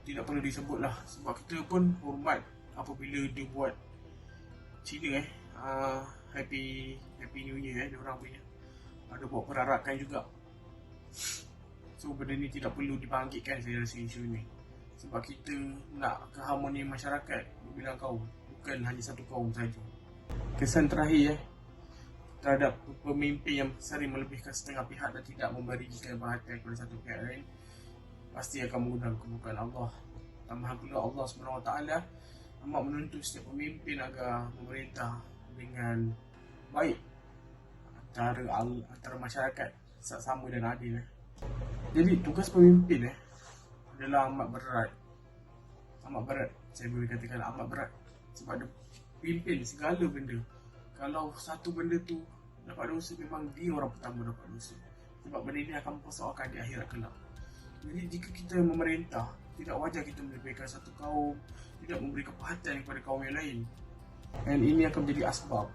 tidak perlu disebutlah, sebab kita pun hormat apabila dia buat Cina Happy New Year dia orang punya ada buat perarakan juga. So benda ni tidak perlu dibangkitkan, saya rasa isu ni, sebab kita nak keharmonian masyarakat berbilang kaum, bukan hanya satu kaum saja. Kesan terakhir terhadap pemimpin yang sering melebihkan setengah pihak dan tidak memberikan perhatian kepada satu pihak lain, pasti akan mengundang kemurkaan Allah. Tambah pula Allah SWT amat menuntut setiap pemimpin agar memerintah dengan baik antara masyarakat sama dan adil. Jadi tugas pemimpin adalah amat berat, saya boleh katakan amat berat, sebab dia pimpin segala benda. Kalau satu benda tu dapat dosa, memang dia orang pertama dapat dosa, sebab benda ini akan mempersoalkan di akhirat kelak. Jadi jika kita memerintah, tidak wajar kita melebihkan satu kaum, tidak memberi perhatian kepada kaum yang lain, dan ini akan menjadi asbab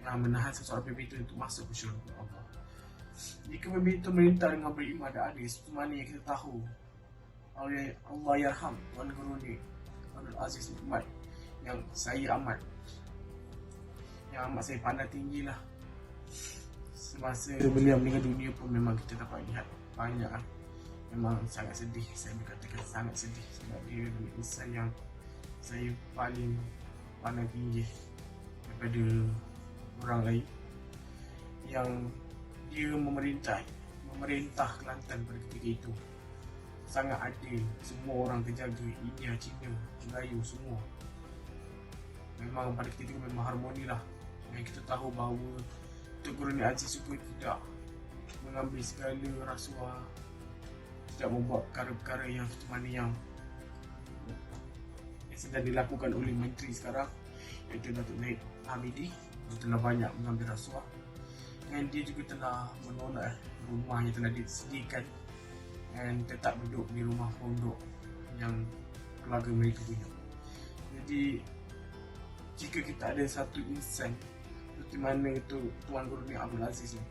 yang menahan seseorang pemimpin untuk masuk ke syurga Allah. Jika pemimpin merintah dengan beriman dan adil, seperti mana yang kita tahu, Allah yarham Tuan Guru ni Abdul Aziz Muhammad, yang saya amat saya pandang tinggi lah. Semasa beliau meninggal dunia pun memang kita dapat lihat banyak, memang sangat sedih. Saya berkatakan sangat sedih, sebab dia adalah insan yang saya paling pandang tinggi daripada orang lain, yang dia memerintah Kelantan pada ketika itu sangat adil. Semua orang terjaga, India, Cina, Melayu, semua memang pada ketika itu memang harmoni lah. Yang kita tahu bahawa Tok Guru Ni Aziz supaya tidak mengambil segala rasuah, tidak membuat perkara-perkara yang seperti mana yang sedang dilakukan oleh menteri sekarang, iaitu Datuk Naib Hamidi. Dia telah banyak mengambil rasuah, dan dia juga telah menolak rumah yang telah disediakan dan tetap duduk di rumah pondok yang keluarga mereka punya. Jadi jika kita ada satu insan seperti mana itu Tuan Guru Ni Abdul Aziz ni,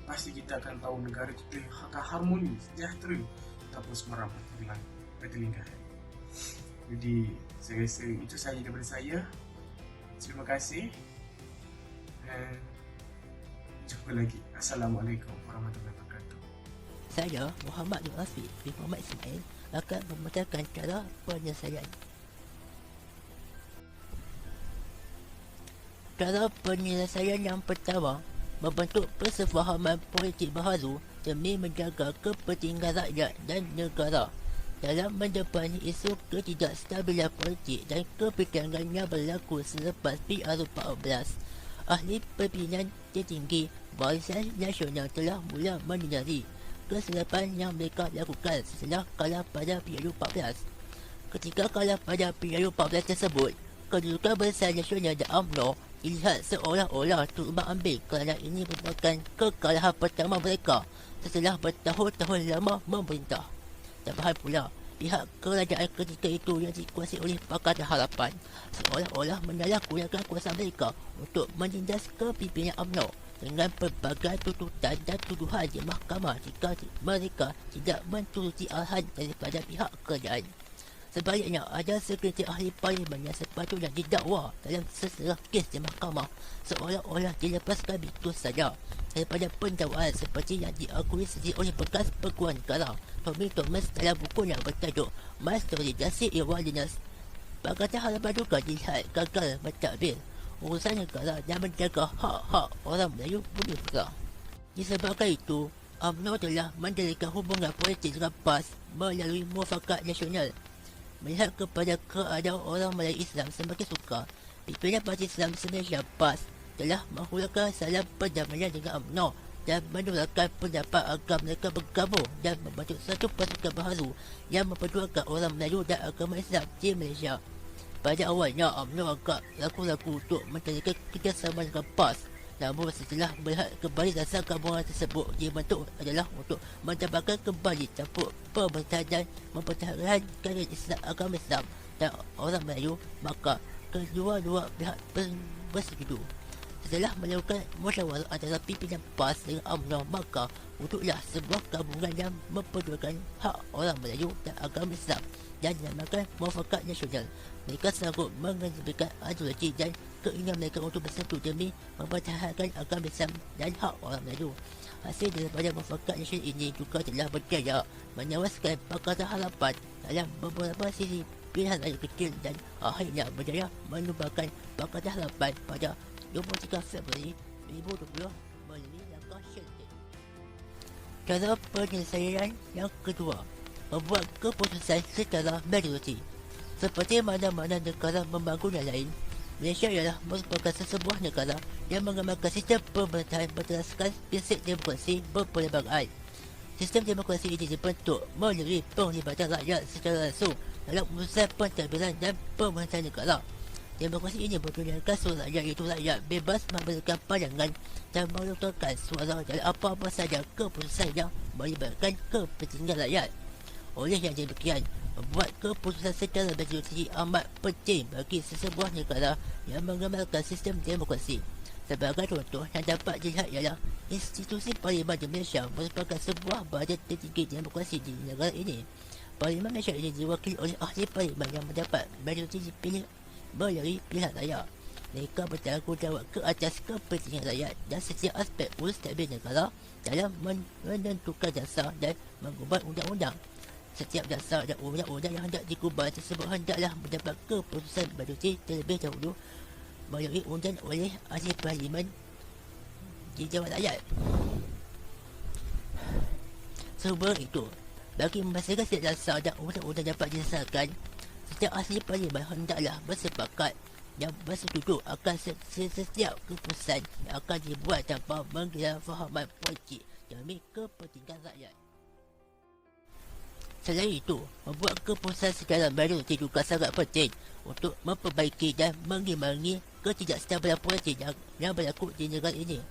pasti kita akan tahu negara kita akan harmoni, sejahtera, tanpa semerang pertelingkahan. Jadi saya rasa itu sahaja daripada saya. Terima kasih dan jumpa lagi. Assalamualaikum warahmatullahi wabarakatuh. Saya Muhammad Nur Afiq bin Muhammad Ismail akan membacakan cara penyelesaian. Cara penyelesaian yang pertama, membentuk persefahaman politik baharu demi menjaga kepentingan rakyat dan negara dalam menjemput isu ketidakstabilan politik dan kepikangan yang berlaku selepas PR14. Ahli pimpinan tertinggi Barisan Nasional telah mula menyedari kesilapan yang mereka lakukan setelah kalah pada PR14. Ketika kalah pada PR14 tersebut, kedudukan Barisan Nasional dan UMNO dilihat seolah-olah tumbang ambing kerana ini merupakan kekalahan pertama mereka setelah bertahun-tahun lama memerintah. Tambahan pula, pihak kerajaan ketika itu yang dikuasai oleh Pakatan Harapan seolah-olah menyalahgunakan kuasa mereka untuk menindas kepimpinan UMNO dengan pelbagai tuntutan dan tuduhan di mahkamah jika mereka tidak menturuti arahan daripada pihak kerajaan. Sebaliknya, ada segelintir ahli parlimen yang sepatutnya didakwa dalam seserah kes di mahkamah seolah-olah dilepaskan begitu saja daripada pendakwaan seperti yang diakui sendiri oleh bekas Peguam Negara Tommy Thomas dalam buku yang bertajuk My Story Justice in Wilderness. Pakatan Harapan juga dilihat gagal mentadbir urusan negara dan menjaga hak-hak orang Melayu bumi putera. Disebabkan itu, UMNO telah mendirikan hubungan politik dengan PAS melalui Mufakat Nasional. Melihat kepada keadaan orang Melayu Islam semakin sukar, pimpinan Parti Islam Malaysia PAS telah menghulurkan salam perdamaian dengan UMNO dan menularkan pendapat agar mereka bergabung dan membentuk satu pasukan baharu yang memperjuangkan orang Melayu dan agama Islam di Malaysia. Pada awalnya, UMNO agak ragu-ragu untuk mentadbirkan kerjasama dengan PAS. Namun setelah melihat kembali dasar gabungan tersebut dibentuk adalah untuk mendapatkan kembali campur pemerintahan dan mempertahankan Islam, agama Islam dan orang Melayu, maka kedua-dua pihak bersetuju. Setelah melakukan musyawarah antara pimpinan PAS dengan UMNO, maka wujudlah sebuah gabungan yang memperjuangkan hak orang Melayu dan agama Islam dan dinamakan Mufakat Nasional. Mereka sanggup mengesampingkan ideologi dan keinginan mereka untuk bersatu demi mempertahankan agama Islam dan hak orang Melayu. Hasil daripada Mufakat Nasional ini juga telah berjaya menewaskan Pakatan Harapan dalam beberapa sisi pilihan raya kecil dan akhirnya berjaya menubuhkan Pakatan Harapan pada 23 Februari 2020 melalui langkah syarikat. Cara penyelesaian yang kedua, membuat keputusan secara majoriti. Seperti mana-mana negara membangun yang lain, Malaysia ialah merupakan sesebuah negara yang mengamalkan sistem pemerintahan berdasarkan prinsip demokrasi berperlembagaan. Sistem demokrasi ini dibentuk melalui penglibatan rakyat secara langsung dalam urusan pentadbiran dan pemerintahan negara. Demokrasi ini bertujukan seluruh rakyat iaitu rakyat bebas memberikan pandangan dan menutupkan suara dalam apa-apa sahaja keputusan yang melibatkan kepentingan rakyat. Oleh yang demikian, membuat keputusan secara majoriti amat penting bagi sesebuah negara yang mengamalkan sistem demokrasi. Sebagai contoh yang dapat dilihat ialah institusi Parlimen di Malaysia merupakan sebuah badan tertinggi demokrasi di negara ini. Parlimen Malaysia ini diwakili oleh ahli parlimen yang mendapat majoriti dipilih melalui pilihan raya. Mereka bertanggungjawab ke atas kepentingan rakyat dan setiap aspek urus tadbir negara dalam menentukan dasar dan mengubah undang-undang. Setiap dasar dan undang-undang yang hendak digubah tersebut hendaklah mendapat keputusan majoriti terlebih dahulu melalui undangan oleh ahli parlimen di Dewan Rakyat. Sehubungan itu, bagi memastikan setiap dasar dan undang-undang dapat disahkan, setiap ahli parlimen hendaklah bersepakat dan bersetuju akan setiap keputusan yang akan dibuat tanpa menggelar fahaman politik demi kepentingan rakyat. Selain itu, membuat keputusan secara majoriti juga sangat penting untuk memperbaiki dan mengimbangi ketidakstabilan politik yang berlaku di negara ini.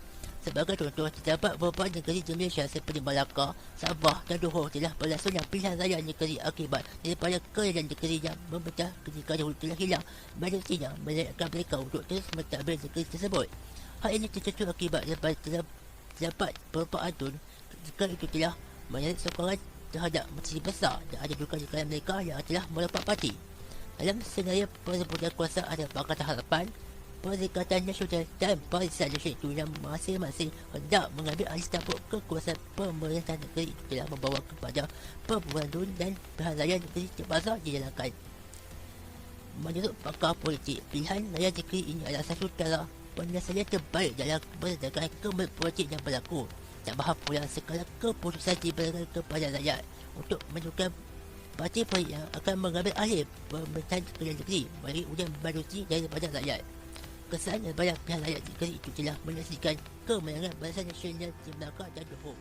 Sebagai contoh, terdapat beberapa negeri di Malaysia seperti Melaka, Sabah dan Johor telah berlangsungnya pilihan raya negeri akibat daripada kerajaan negeri yang memecah ketika dahulu telah hilang majoritinya melayakkan mereka untuk terus mentadbir negeri tersebut. Hal ini tertentu akibat terdapat beberapa adun ketika itu telah menarik sokongan terhadap menteri besar dan ada juga di kalangan mereka yang telah melompat parti. Dalam senario perebutan kuasa ada Pakatan Harapan, Perikatan Nasional dan Barisan Nasional itu yang masing-masing hendak mengambil alih tampuk kekuasaan pemerintahan negeri itu telah membawa kepada pembunuhan dan pilihan negeri terpaksa dijalankan. Menurut pakar politik, pilihan raya negeri ini adalah satu cara penyelesaian terbaik dalam berdagang kemelut politik yang berlaku. Tambah pula segala keputusan diberikan kepada rakyat untuk menentukan parti-parti yang akan mengambil alih pemerintahan negeri melalui undangan majoriti daripada rakyat. Kesan daripada pihak rakyat negeri itu telah menyaksikan kemenangan Barisan Nasional di Melaka dan Johor.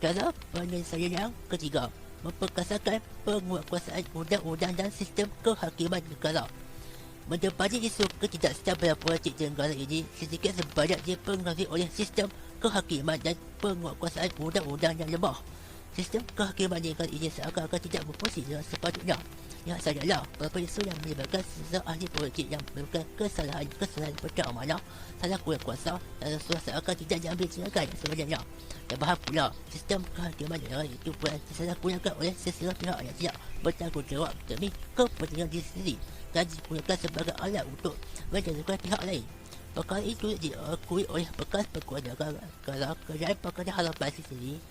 Cara penyelesaian yang ketiga, memperkasakan penguatkuasaan undang-undang dan sistem kehakiman negara. Mendapati isu ketidakstabilan politik di negara ini sedikit sebanyak dipengaruhi oleh sistem kehakiman dan penguatkuasaan undang-undang yang lemah. Sistem kehakiman lingkaran ini seakan-akan tidak berfungsi dengan sepatutnya. Yang sajalah beberapa isu yang menyebabkan seseorang ahli politik yang melakukan kesalahan seperti amanah, salah guna kuasa dan rasuah seakan tidak diambil tindakan sebenarnya. Dan bahan pula, sistem kehakiman negara itu pula disalahgunakan oleh sesetengah pihak yang tidak bertanggungjawab demi kepentingan diri sendiri dan digunakan sebagai alat untuk menjatuhkan pihak lain. Perkara itu diakui oleh bekas pekuat negara Kerajaan Pakatan Harapan sendiri,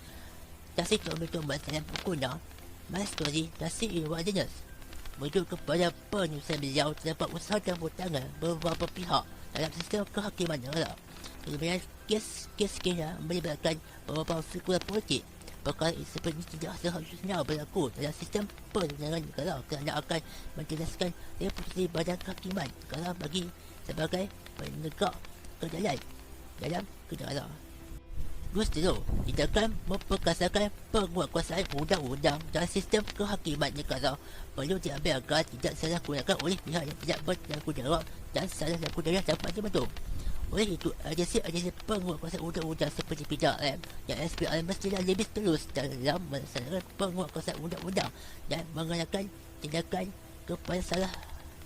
Tasik Tomato Masalah Pukuna, Mastori Tasik Irwadinas, merujuk kepada penyusunan beliau terdapat usaha campur tangan beberapa pihak dalam sistem kehakiman negara. Kemudian kes kena melibatkan beberapa figura politik. Perkara seperti ini tidak seharusnya berlaku dalam sistem perundangan negara kerana akan menjelaskan reputasi badan kehakiman negara bagi sebagai penegak keadilan dalam negara. Justru, tindakan memperkasakan penguatkuasaan undang-undang dan sistem kehakiman negara perlu diambil agar tidak salah gunakan oleh pihak yang tidak bertanggungjawab dan salah guna dapat dibentuk. Oleh itu, agensi penguatkuasaan undang-undang seperti PDRM dan SPRM mestilah lebih terus dalam melaksanakan penguatkuasaan undang-undang dan mengenakan tindakan kepada salah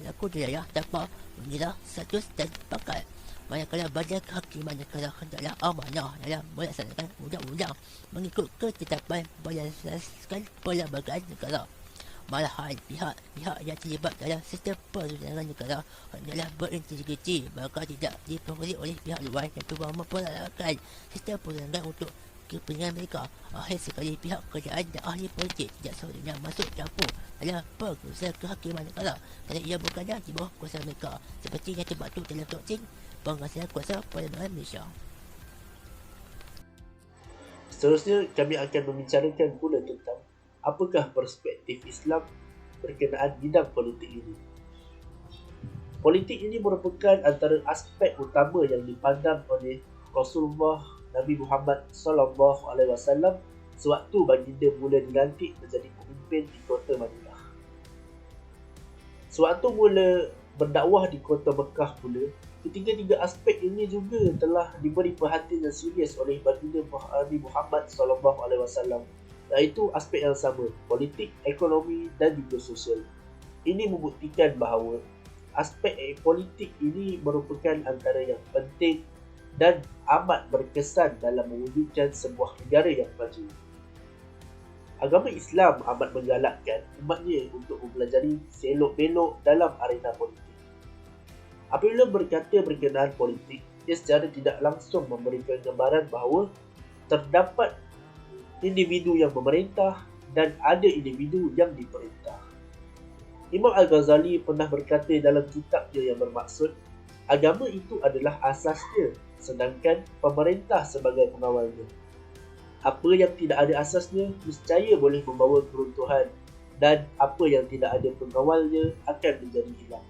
laku wilayah tanpa mengira status dan pangkat. Manakala badan kehakiman negara hendaklah amanah dalam melaksanakan undang-undang mengikut ketetapan berasaskan perlembagaan negara. Malahan pihak yang terlibat dalam sistem perundangan negara hendaklah berintegriti, maka tidak dipengaruhi oleh pihak luar yang cuba memperalahkan sistem perundangan untuk kepentingan mereka. Akhir sekali, pihak kerajaan dan ahli politik tidak seharusnya masuk campur dalam pengurusan kehakiman negara kerana ia berada di bawah kuasa mereka, seperti yang termaktub dalam doktrin penguasaan kuasa Parlimen Malaysia. Seterusnya, kami akan membicarakan pula tentang apakah perspektif Islam berkenaan bidang politik ini. Politik ini merupakan antara aspek utama yang dipandang oleh Rasulullah Nabi Muhammad SAW sewaktu baginda mula dilantik menjadi pemimpin di kota Madinah. Sewaktu mula berdakwah di kota Mekah pula, ketiga-tiga aspek ini juga telah diberi perhatian yang serius oleh baginda Nabi Muhammad SAW, iaitu aspek yang sama, politik, ekonomi dan juga sosial. Ini membuktikan bahawa aspek politik ini merupakan antara yang penting dan amat berkesan dalam mewujudkan sebuah negara yang maju. Agama Islam amat menggalakkan umatnya untuk mempelajari selok-belok dalam arena politik. Apabila berkata berkenaan politik, ia secara tidak langsung memberikan gambaran bahawa terdapat individu yang memerintah dan ada individu yang diperintah. Imam Al-Ghazali pernah berkata dalam kitabnya yang bermaksud, agama itu adalah asasnya, sedangkan pemerintah sebagai pengawalnya. Apa yang tidak ada asasnya, niscaya boleh membawa keruntuhan, dan apa yang tidak ada pengawalnya akan menjadi hilang.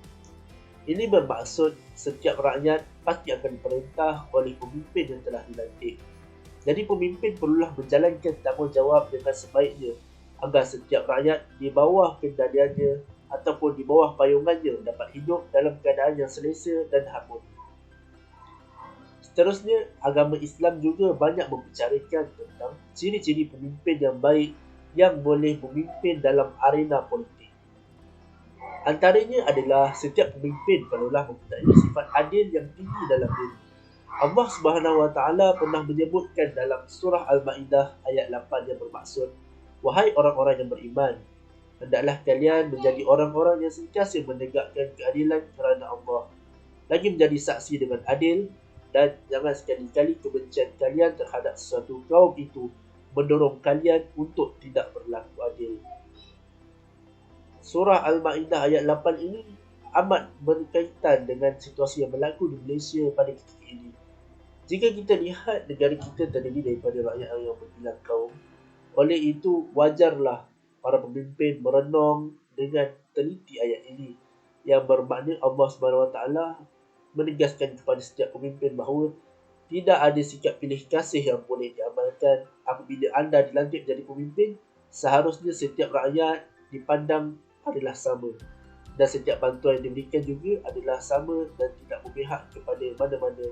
Ini bermaksud setiap rakyat pasti akan diperintah oleh pemimpin yang telah dilantik. Jadi pemimpin perlulah menjalankan tanggungjawab dengan sebaiknya agar setiap rakyat di bawah kendaliannya ataupun di bawah payungannya dapat hidup dalam keadaan yang selesa dan harmoni. Seterusnya, agama Islam juga banyak membicarakan tentang ciri-ciri pemimpin yang baik yang boleh memimpin dalam arena politik. Antaranya adalah setiap pemimpin perlulah mempunyai sifat adil yang tinggi dalam diri. Allah SWT pernah menyebutkan dalam surah Al-Ma'idah ayat 8 yang bermaksud, wahai orang-orang yang beriman, hendaklah kalian menjadi orang-orang yang sentiasa menegakkan keadilan kerana Allah, lagi menjadi saksi dengan adil, dan jangan sekali-kali kebencian kalian terhadap sesuatu kaum itu mendorong kalian untuk tidak berlaku adil. Surah Al-Ma'idah ayat 8 ini amat berkaitan dengan situasi yang berlaku di Malaysia pada ketika ini. Jika kita lihat negara kita terdiri daripada rakyat yang berbilang kaum, oleh itu wajarlah para pemimpin merenung dengan teliti ayat ini, yang bermakna Allah SWT menegaskan kepada setiap pemimpin bahawa tidak ada sikap pilih kasih yang boleh diamalkan apabila anda dilantik menjadi pemimpin. Seharusnya setiap rakyat dipandang adalah sama, dan setiap bantuan yang diberikan juga adalah sama dan tidak memihak kepada mana-mana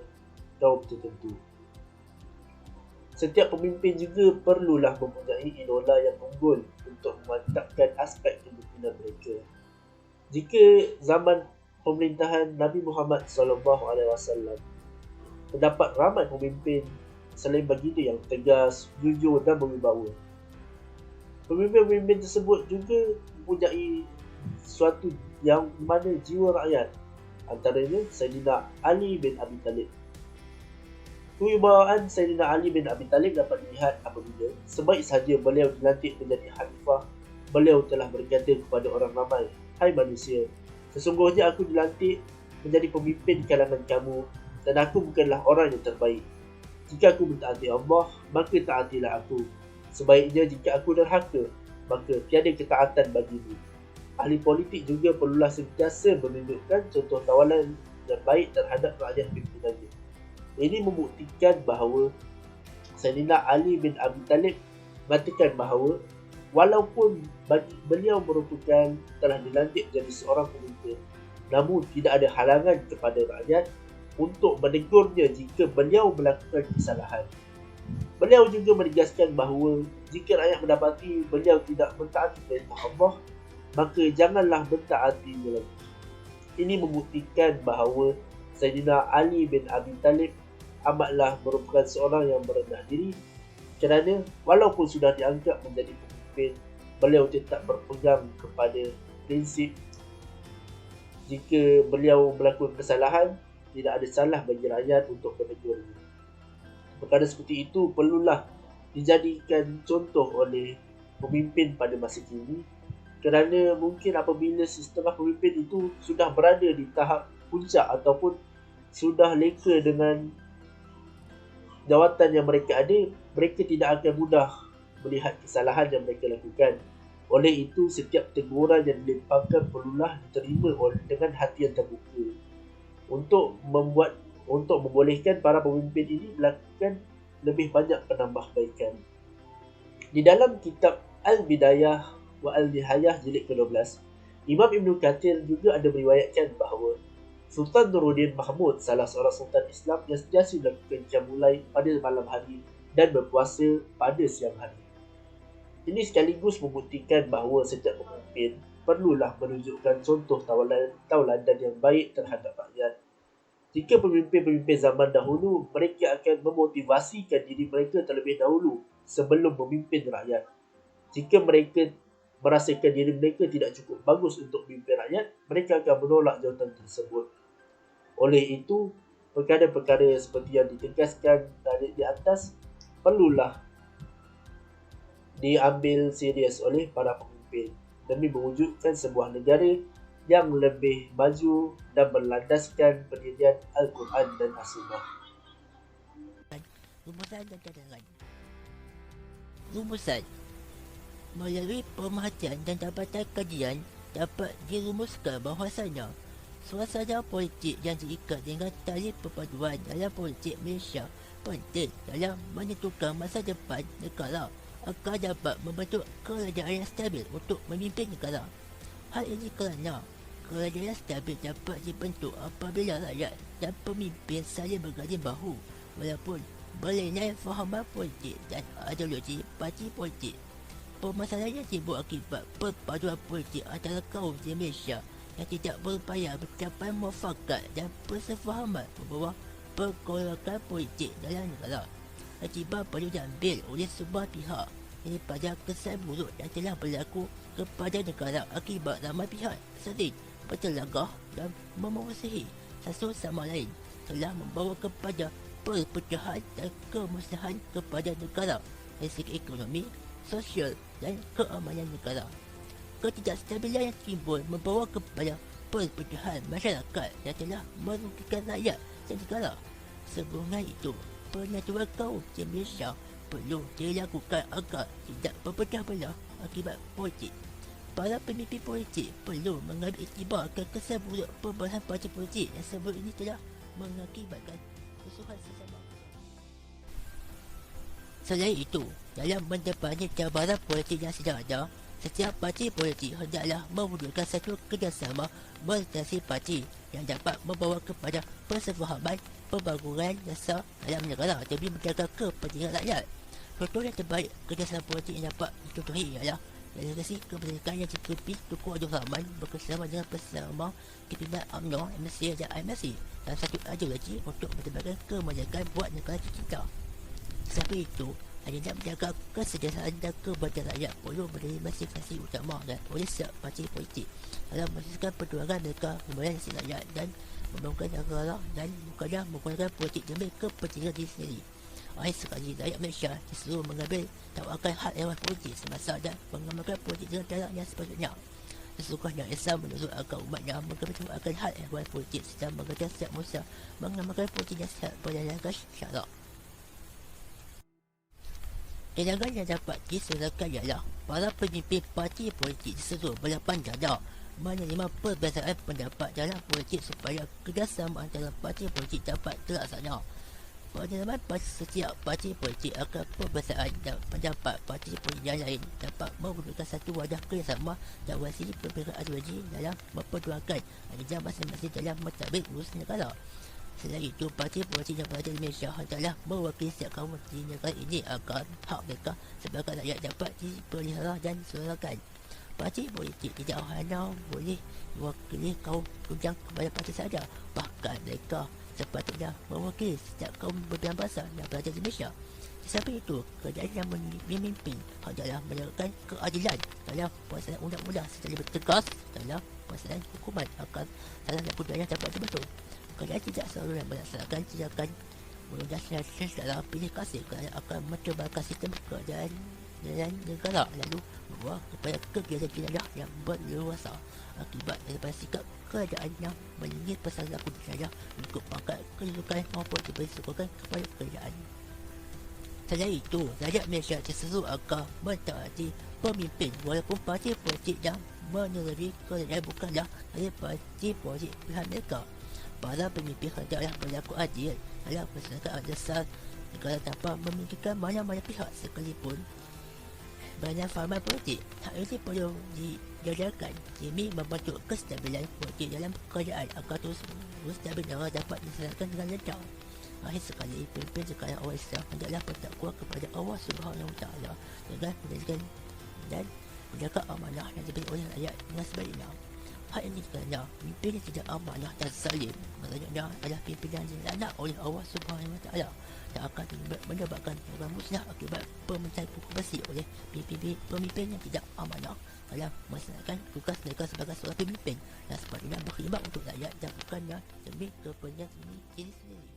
kaum tertentu. Setiap pemimpin juga perlulah mempunyai idola yang unggul untuk memantapkan aspek kepimpinan mereka. Jika zaman pemerintahan Nabi Muhammad SAW, terdapat ramai pemimpin selain baginda yang tegas, jujur dan berwibawa. Pemimpin-pemimpin tersebut juga mempunyai suatu yang mana jiwa rakyat. Antaranya Sayyidina Ali bin Abi Talib. Kewibawaan Sayyidina Ali bin Abi Talib dapat dilihat apabila sebaik sahaja beliau dilantik menjadi khalifah, beliau telah berkata kepada orang ramai, "Hai manusia, sesungguhnya aku dilantik menjadi pemimpin di kalangan kamu dan aku bukanlah orang yang terbaik. Jika aku mentaati Allah, maka taatilah aku. Sebaiknya jika aku derhaka, maka tiada ketaatan bagimu." Ahli politik juga perlulah sentiasa menunjukkan contoh tawanan yang baik terhadap rakyat pimpinannya. Ini membuktikan bahawa Sayyidina Ali bin Abi Talib mengatakan bahawa walaupun beliau merupakan telah dilantik menjadi seorang pemimpin, namun tidak ada halangan kepada rakyat untuk menegurnya jika beliau melakukan kesalahan. Beliau juga menegaskan bahawa jika rakyat mendapati beliau tidak mentaati perintah Allah, maka janganlah mentaatinya lagi. Ini membuktikan bahawa Sayyidina Ali bin Abi Talib amatlah merupakan seorang yang merendah diri, kerana walaupun sudah diangkat menjadi pemimpin, beliau tetap berpegang kepada prinsip jika beliau melakukan kesalahan, tidak ada salah bagi rakyat untuk menegurnya. Perkara seperti itu perlulah dijadikan contoh oleh pemimpin pada masa kini, kerana mungkin apabila setengah pemimpin itu sudah berada di tahap puncak ataupun sudah leka dengan jawatan yang mereka ada, mereka tidak akan mudah melihat kesalahan yang mereka lakukan. Oleh itu, setiap teguran yang dilemparkan perlulah diterima dengan hati yang terbuka untuk membolehkan para pemimpin ini melakukan lebih banyak penambahbaikan. Di dalam kitab Al-Bidayah wa Al-Nihayah jilid ke-12, Imam Ibn Kathir juga ada meriwayatkan bahawa Sultan Nuruddin Mahmud, salah seorang sultan Islam yang sentiasa melakukan qiyamul pada malam hari dan berpuasa pada siang hari. Ini sekaligus membuktikan bahawa setiap pemimpin perlulah menunjukkan contoh tauladan yang baik terhadap rakyat. Jika pemimpin-pemimpin zaman dahulu, mereka akan memotivasikan diri mereka terlebih dahulu sebelum memimpin rakyat. Jika mereka merasakan diri mereka tidak cukup bagus untuk memimpin rakyat, mereka akan menolak jawatan tersebut. Oleh itu, perkara-perkara seperti yang ditegaskan di atas perlulah diambil serius oleh para pemimpin demi mewujudkan sebuah negara yang lebih maju dan berlandaskan pendirian Al-Quran dan As-Sunnah. Rumusan dan cadangan. Rumusan. Melalui pemerhatian dan dapatan kajian dapat dirumuskan bahawasanya suasana politik yang diikat dengan tali perpaduan dalam politik Malaysia penting dalam menentukan masa depan negara akan dapat membentuk kerajaan yang stabil untuk memimpin negara. Hal ini kerana kerajaan yang stabil dapat dibentuk apabila rakyat dan pemimpin saling berganding bahu walaupun berlainan fahaman politik dan ideologi parti politik. Permasalahan yang timbul akibat perpaduan politik antara kaum di Malaysia yang tidak berupaya mencapai muafakat dan persefahaman membawa pergolakan politik dalam negara. Akibat perlu diambil oleh sebuah pihak ini pada kesan buruk yang telah berlaku kepada negara akibat ramai pihak sering bertelagah dan memusuhi satu sama lain telah membawa kepada perpecahan dan kemusnahan kepada negara dari segi ekonomi, sosial dan keamanan negara. Ketidakstabilan yang timbul membawa kepada perpecahan masyarakat yang telah merugikan rakyat dan negara. Sebelum itu, penentuan kaum di Malaysia perlu dilakukan agar tidak berpecah belah akibat politik. Para pemimpin politik perlu mengambil iktibarkan kesan buruk perubahan parti politik yang sebelum ini telah mengakibatkan kesusahan sesama. Selain itu, dalam mendepani cabaran politik yang sedang ada, Setiap parti politik hendaklah mewujudkan satu kerjasama berorientasi parti yang dapat membawa kepada persefahaman pembangunan dasar dalam negara demi menjaga kepentingan rakyat. Contoh yang terbaik kerjasama politik yang dapat dicontohi ialah delegasi kemerdekaan yang ditutupi Tunku Abdul Rahman bekerjasama dengan bersama Kepimpinan UMNO, MSC dan IMSC dalam satu ideologi untuk menyebarkan kemerdekaan buat negara kita. Sampai itu, hanya menjaga kesejahteraan dan kebahagiaan rakyat perlu menjadi motivasi utama dan oleh setiap parti politik dalam meneruskan perjuangan mereka membayar nasib rakyat dan membangunkan negara dan bukanlah menggunakan politik demi kepentingan diri sendiri. Akhir sekali, rakyat Malaysia disuruh mengambil tawakan hak ewan politik semasa dan mengamalkan politik dengan cara yang sepatutnya. Sesungguhnya Islam menurut agama umatnya mengambil tawakan hak ewan politik sedang mengajar setiap manusia mengamalkan politik yang sihat berdasarkan syarak. Edaran yang dapat diserahkan ialah para pemimpin parti politik disuruh berlapang dada menerima perbezaan pendapat dalam politik supaya kerjasama antara parti politik dapat terlaksana. Penerimaan setiap parti politik akan perbezaan dan pendapat parti politik yang lain dapat mewujudkan satu wadah kerjasama dan wasili perbezaan ideologi dalam memperjuangkan agenda masing-masing dalam mentadbir urus negara. Selain itu, parti politik yang berada di Malaysia hendaklah mewakili setiap kaum di negara ini agar hak mereka sebagai rakyat dapat dipelihara dan disuarakan. Parti politik tidak hanya boleh mewakili kaum tunjang kepada parti sahaja, bahkan mereka sepatutnya mewakili setiap kaum berbilang bahasa yang berada di Malaysia. Di samping itu, kerajaan yang memimpin hendaklah menegakkan keadilan dalam pelaksanaan undang-undang serta lebih tegas dalam pelaksanaan hukuman agar salah dan budaya dapat dibentuk. Kerajaan tidak selalu melaksanakan tindakan menundaskan secara pilih kasih kerana akan mencemarkan sistem kerajaan dan negara lalu membawa kepada kegiatan yang berleluasa akibat daripada sikap kerajaan yang melingkir pesan laku saya untuk pangkat kedudukan maupun diberisukan kepada kerajaan. Selain itu, rakyat Malaysia disuruh agar mentaati pemimpin walaupun parti politik yang menyelidiki kerajaan bukanlah dari parti politik pilihan mereka. Para pemimpin hendaklah berlaku adil dalam melaksanakan dasar negara tanpa memikirkan mana-mana pihak sekalipun banyak fahaman politik. Hal ini perlu dijalankan demi membantu kestabilan politik dalam kerajaan agar terus stabil negara dapat dilaksanakan dengan lancar. Akhir sekali, pemimpin sekarang orang Islam hendaklah bertakwa kepada Allah Subhanahu Wa Taala dengan menjaga dan menjaga amanah yang diberi oleh rakyat dengan sebaiknya. Hal ini kerana pemimpin yang tidak amanah dan zalim maksudnya adalah pimpinan yang dilaknat oleh Allah Subhanahu Wa Taala dan akan menyebabkan orang musnah akibat pemecahan pukul besi oleh pemimpin yang tidak amanah dalam melaksanakan tugas mereka sebagai seorang pemimpin dan sepatutnya berkhidmat untuk rakyat dan bukannya demi kepentingan diri sendiri.